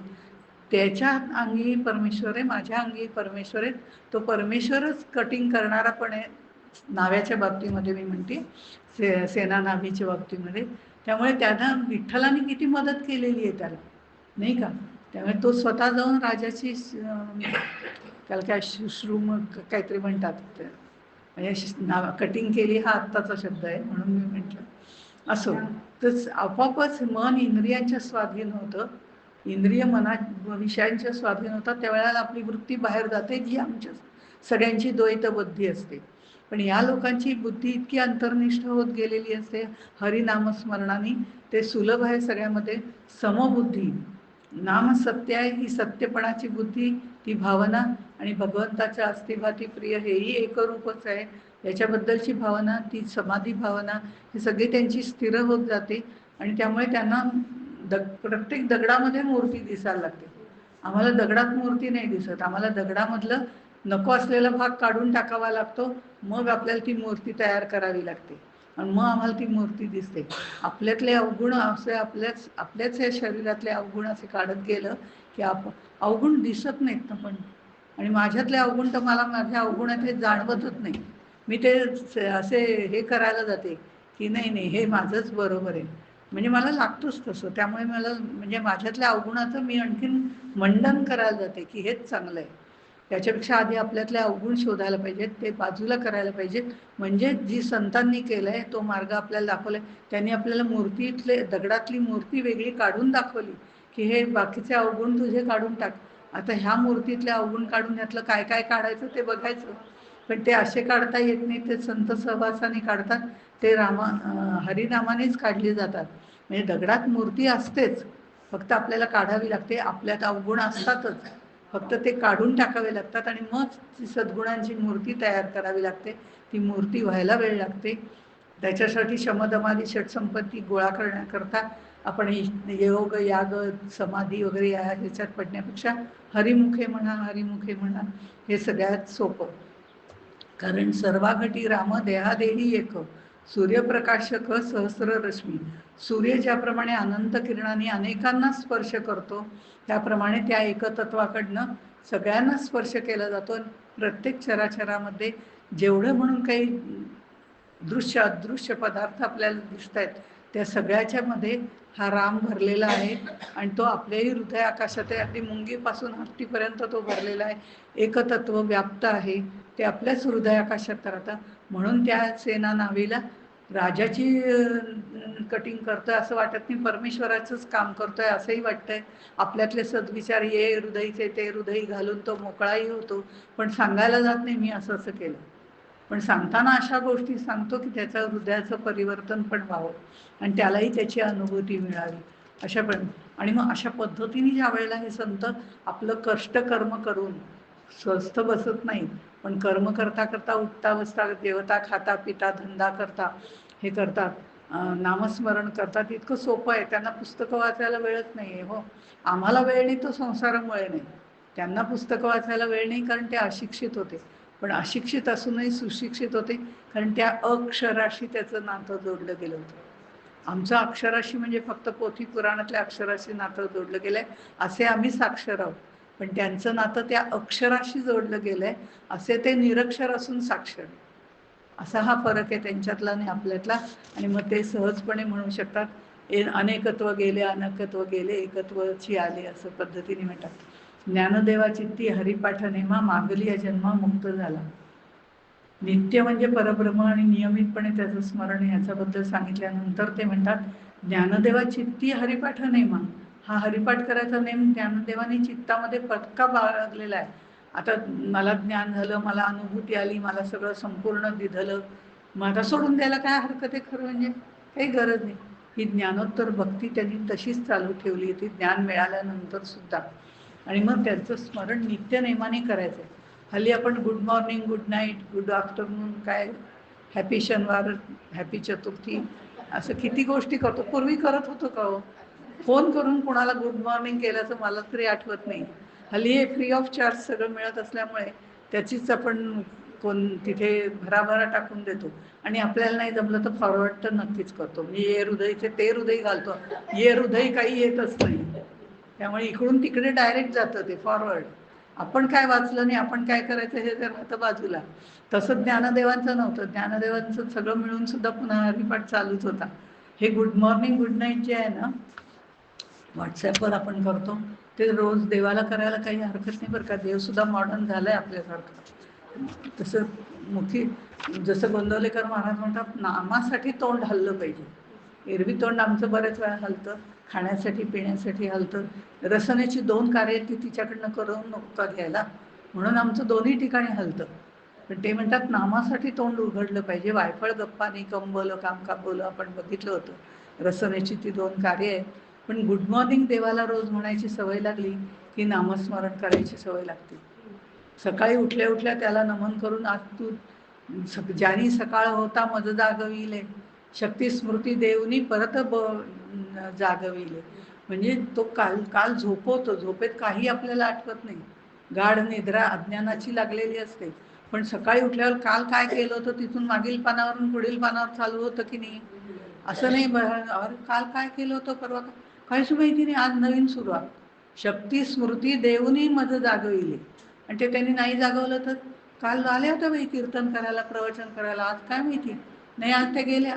त्याच्या अंगी परमेश्वर आहे, माझ्या अंगी परमेश्वर आहे. तो परमेश्वरच कटिंग करणारा पण आहे नाव्याच्या बाबतीमध्ये, मी म्हणते सेना नाभीच्या बाबतीमध्ये. त्यामुळे त्यानं विठ्ठलाने किती मदत केलेली आहे त्याला, नाही का. त्यामुळे तो स्वतः जाऊन राजाची त्याला काय शुश्रूम काहीतरी म्हणतात, म्हणजे कटिंग केली हा आत्ताचा शब्द आहे म्हणून मी म्हटलं. असो, तर आपोआपच मन इंद्रियांच्या स्वाधीन होतं. इंद्रिय विषयांच्या स्वाधीन होतात, त्यावेळेला आपली वृत्ती बाहेर जाते, जी आमच्या सगळ्यांची द्वैत बुद्धी असते. पण या लोकांची बुद्धी इतकी अंतर्निष्ठ होत गेलेली असते हरिनामस्मरणाने. ते सुलभ आहे सगळ्यामध्ये. समबुद्धी, नाम सत्य आहे, ही सत्यपणाची बुद्धी, ती भावना, आणि भगवंताच्या अस्तिभाती प्रिय हेही एकरूपच आहे याच्याबद्दलची भावना, ती समाधी भावना, ही सगळी त्यांची स्थिर होत जाते. आणि त्यामुळे त्यांना प्रत्येक दगडामध्ये मूर्ती दिसायला लागते. आम्हाला दगडात मूर्ती नाही दिसत, आम्हाला दगडामधलं नको असलेला भाग काढून टाकावा लागतो, मग आपल्याला ती मूर्ती तयार करावी लागते आणि मग आम्हाला ती मूर्ती दिसते. आपल्यातले अवगुण असे आपल्याच या शरीरातले अवगुण असे काढत गेलं की अवगुण दिसत नाहीत ना. पण आणि माझ्यातले अवगुण तर मला माझ्या अवगुणात हे जाणवतच नाही. मी ते असे हे करायला जाते की नाही नाही हे माझंच बरोबर आहे, म्हणजे मला लागतोच तसं. त्यामुळे मला म्हणजे माझ्यातल्या अवगुणाचं मी आणखीन मंडन करायला जाते की हेच चांगलं आहे. त्याच्यापेक्षा आधी आपल्यातले अवगुण शोधायला पाहिजेत, ते बाजूला करायला पाहिजेत. म्हणजे जी संतांनी केलं आहे तो मार्ग आपल्याला दाखवला आहे. त्यांनी आपल्याला मूर्तीतले दगडातली मूर्ती वेगळी काढून दाखवली की हे बाकीचे अवगुण तुझे काढून टाक. आता ह्या मूर्तीतले अवगुण काढून ह्यातलं काय काय काढायचं ते बघायचं. पण ते असे काढता येत नाही, ते संत सहवासाने काढतात. ते हरिनामानेच काढली जातात. म्हणजे दगडात मूर्ती असतेच, फक्त आपल्याला काढावी लागते. आपल्यात अवगुण असतातच, फक्त ते काढून टाकावे लागतात आणि मग ती सद्गुणांची मूर्ती तयार करावी लागते. ती मूर्ती व्हायला वेळ लागते. त्याच्यासाठी शमदमादी षटसंपत्ती गोळा करण्याकरता आपण योग याग समाधी वगैरे या ह्याच्यात पडण्यापेक्षा हरिमुखे म्हणा, हरिमुखे म्हणा हे सगळ्यात सोपं. कारण सर्वाघटी राम देहादेही एक, सूर्यप्रकाशक सहस्र रश्मी. सूर्य ज्याप्रमाणे अनंत किरणांनी अनेकांना स्पर्श करतो, त्याप्रमाणे त्या एकतत्वाकडनं सगळ्यांना स्पर्श केला जातो. प्रत्येक चराचरामध्ये जेवढं म्हणून काही दृश्य अदृश्य पदार्थ आपल्याला दिसत आहेत, त्या सगळ्याच्या मध्ये हा राम भरलेला आहे. आणि तो आपल्याही हृदय आकाशात आहे. अगदी मुंगीपासून हत्तीपर्यंत तो भरलेला आहे. एकतत्व व्याप्त आहे, ते आपल्याच हृदय आकाशात राहतं. म्हणून त्या सेना नावीला राजाची कटिंग करतोय असं वाटत नाही, परमेश्वराचंच काम करतोय असंही वाटतंय. आपल्यातले सद्विचार ये हृदयचे ते हृदयी घालून तो मोकळाही होतो. पण सांगायला जात नाही मी असं असं केलं, पण सांगताना अशा गोष्टी सांगतो की त्याचं हृदयाचं परिवर्तन पण व्हावं आणि त्यालाही त्याची अनुभूती मिळावी. आणि मग अशा पद्धतीने ज्या वेळेला हे संत आपलं कष्ट कर्म करून स्वस्थ बसत नाही, पण कर्म करता करता उठता बसता देवता खाता पिता धंदा करता हे करतात, नामस्मरण करतात. इतकं सोपं आहे. त्यांना पुस्तकं वाचायला वेळच नाही आहे. हो, आम्हाला वेळ नाही तो संसारामुळे नाही, त्यांना पुस्तकं वाचायला वेळ नाही कारण ते अशिक्षित होते. पण अशिक्षित असूनही सुशिक्षित होते, कारण त्या अक्षराशी त्याचं नातं जोडलं गेलं होतं. आमचं अक्षराशी म्हणजे फक्त पोथी पुराणातल्या अक्षराशी नातं जोडलं गेलंय, असे आम्ही साक्षर आहोत. पण त्यांचं नातं त्या अक्षराशी जोडलं गेलंय, असे ते निरक्षर असून साक्षर. असा हा फरक आहे त्यांच्यातला आणि आपल्यातला. आणि मग ते सहजपणे म्हणू शकतात अनेकत्व गेले अनेकत्व गेले एकत्वची आले, असं पद्धतीने म्हणतात. ज्ञानदेवा चित्ती हरिपाठ नेमा मागली जन्मा मुक्त झाला. नित्य म्हणजे परब्रह्म आणि नियमितपणे त्याचं स्मरण याच्याबद्दल सांगितल्यानंतर ते म्हणतात ज्ञानदेवा चित्ती हरिपाठ नेमा. हा हरिपाठ करायचा नेम ज्ञानदेवानी चित्तामध्ये पक्का बाळगलेला आहे. आता मला ज्ञान झालं, मला अनुभूती आली, मला सगळं संपूर्ण दिधलं, मग आता सोडून द्यायला काय हरकत आहे? खरं म्हणजे काही गरज नाही. ही ज्ञानोत्तर भक्ती त्यांनी तशीच चालू ठेवली ती ज्ञान मिळाल्यानंतर सुद्धा. आणि मग त्याचं स्मरण नित्य नेमाने करायचं. हल्ली आपण good morning, good night, good afternoon, काय हॅपी शनिवार, हॅपी चतुर्थी, असं किती गोष्टी करतो. पूर्वी करत होतो का हो? फोन करून कुणाला गुड मॉर्निंग केल्याचं मला तरी आठवत नाही. हल्ली हे फ्री ऑफ चार्ज सगळं मिळत असल्यामुळे त्याचीच आपण तिथे भराभरा टाकून देतो. आणि आपल्याला नाही जमलं तर फॉरवर्ड तर नक्कीच करतो. म्हणजे ये हृदयचे ते हृदय घालतो, ये हृदय काही येतच नाही. त्यामुळे इकडून तिकडे डायरेक्ट जातं ते फॉरवर्ड. आपण काय वाचलं नाही, आपण काय करायचं हे जर राहतं बाजूला. तसं ज्ञानदेवांचं नव्हतं. ज्ञानदेवांचं सगळं मिळून सुद्धा पुन्हा हरिपाठ चालूच होता. हे गुड मॉर्निंग गुड नाईट जे आहे ना, व्हॉट्सॲपवर आपण करतो, ते रोज देवाला करायला काही हरकत नाही बरं का. देवसुद्धा मॉडर्न झालं आहे आपल्यासारखं. तसं जसं गोंदवलेकर महाराज म्हणतात, नामासाठी तोंड हललं पाहिजे. एरवी तोंड आमचं बऱ्याच वेळा हलतं, खाण्यासाठी पिण्यासाठी हलतं. रसनेची 2 कार्य ती तिच्याकडनं करून नको घ्यायला, म्हणून आमचं दोन्ही ठिकाणी हलतं. पण ते म्हणतात नामासाठी तोंड उघडलं पाहिजे. वायफळ गप्पानी कंबलं काम कापवलं आपण बघितलं होतं. रसनेची ती 2 कार्य आहेत. पण गुड मॉर्निंग देवाला रोज म्हणायची सवय लागली की नामस्मरण करायची सवय लागते. सकाळी उठल्या उठल्या त्याला नमन करून, आज तू ज्यानी सकाळ होता मज जागविले, शक्ती स्मृती देवनी परत जागविले. म्हणजे तो काल झोपवतो, झोपेत काही आपल्याला आठवत नाही, गाढ निद्रा अज्ञानाची लागलेली असते. पण सकाळी उठल्यावर काल काय केलं होतं तिथून मागील पानावरून पुढील पानावर चालू होतं की नाही, असं नाही. काल काय केलं होतं, परवा काहीच माहिती नाही, आज नवीन सुरुवात. शक्ती स्मृती देवनी मज जागविले. आणि ते त्यांनी नाही जागवलं तर काल आल्या होत्या बाई कीर्तन करायला, प्रवचन करायला, आज काय माहिती नाही, आज त्या गेल्या,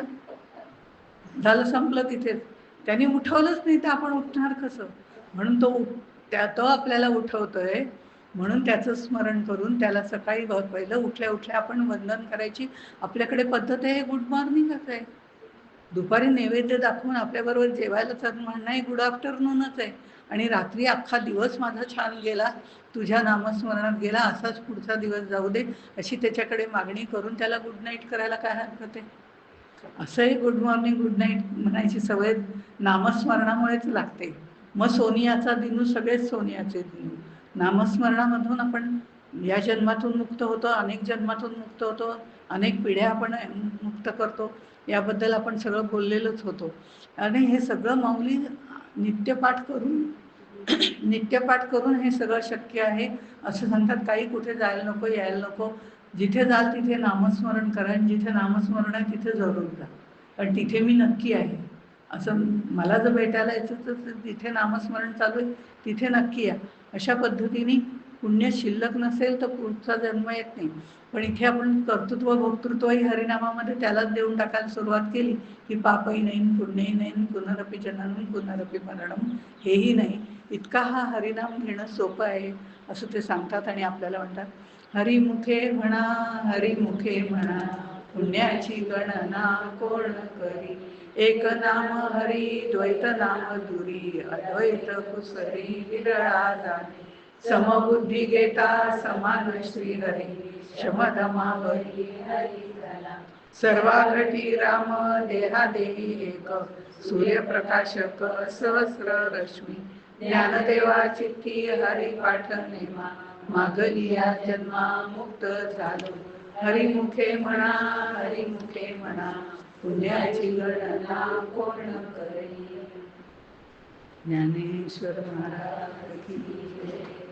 झालं संपलं तिथेच. त्यांनी उठवलंच नाही तर आपण उठणार कसं? म्हणून तो आपल्याला उठवतोय, म्हणून त्याचं स्मरण करून त्याला सकाळी पहिलं उठल्या उठल्या आपण वंदन करायची आपल्याकडे पद्धत आहे. गुड मॉर्निंगच आहे. दुपारी नैवेद्य दाखवून आपल्याबरोबर जेवायला म्हणणं आहे गुड आफ्टरनूनच आहे. आणि रात्री अख्खा दिवस माझा छान गेला, तुझ्या नामस्मरणात गेला, असाच पुढचा दिवस जाऊ दे, अशी त्याच्याकडे मागणी करून त्याला गुड नाईट करायला काय हरकत आहे. असंही गुड मॉर्निंग गुड नाईट म्हणायची सवय नामस्मरणामुळेच लागते. मग सोनियाचा दिनू सगळेच सोनियाचे दिनू. नामस्मरणामधून आपण या जन्मातून मुक्त होतो, अनेक जन्मातून मुक्त होतो, अनेक पिढ्या आपण मुक्त करतो, याबद्दल आपण सगळं बोललेलंच होतो. आणि हे सगळं माऊली नित्यपाठ करून नित्यपाठ करून हे सगळं शक्य आहे असं सांगतात. काही कुठे जायला नको, यायला नको, जिथे जाल तिथे नामस्मरण करा, जिथे नामस्मरण आहे तिथे जरूर जा, कारण तिथे मी नक्की आहे. असं मला जर भेटायला यायचं तर जिथे नामस्मरण चालू आहे तिथे नक्की या. अशा पद्धतीने पुण्य शिल्लक नसेल तर पुढचा जन्म येत नाही. पण इथे आपण कर्तृत्व भोक्तृत्वही हरिनामामध्ये त्यालाच देऊन टाकायला सुरुवात केली की पापही नाही, पुण्यही नाही, पुनरपि जननम पुनरपि मरणम हेही नाही. इतका हा हरिनाम घेणं सोपं आहे असं ते सांगतात. आणि आपल्याला म्हणतात, हरिमुखे म्हणा, हरिमुखे म्हणा, पुण्याची गणना कोण करी. एक नाम हरी द्वैत नाम दुरी, अद्वैत कुसरी विरळा जाणे. समबुद्धी घेता समान श्रीहरी, शमदमावरी हरी झाला. सर्वाघटी राम देहा देही एक, सूर्यप्रकाशक सहस्र रश्मी. ज्ञानदेवा चित्ती हरी पाठ नेमा, मागलिया जन्मा मुक्त झालो. हरिमुखे म्हणा, हरिमुखे म्हणा, पुण्याची गणना कोण करी. ज्ञानेश्वर महाराज की जय.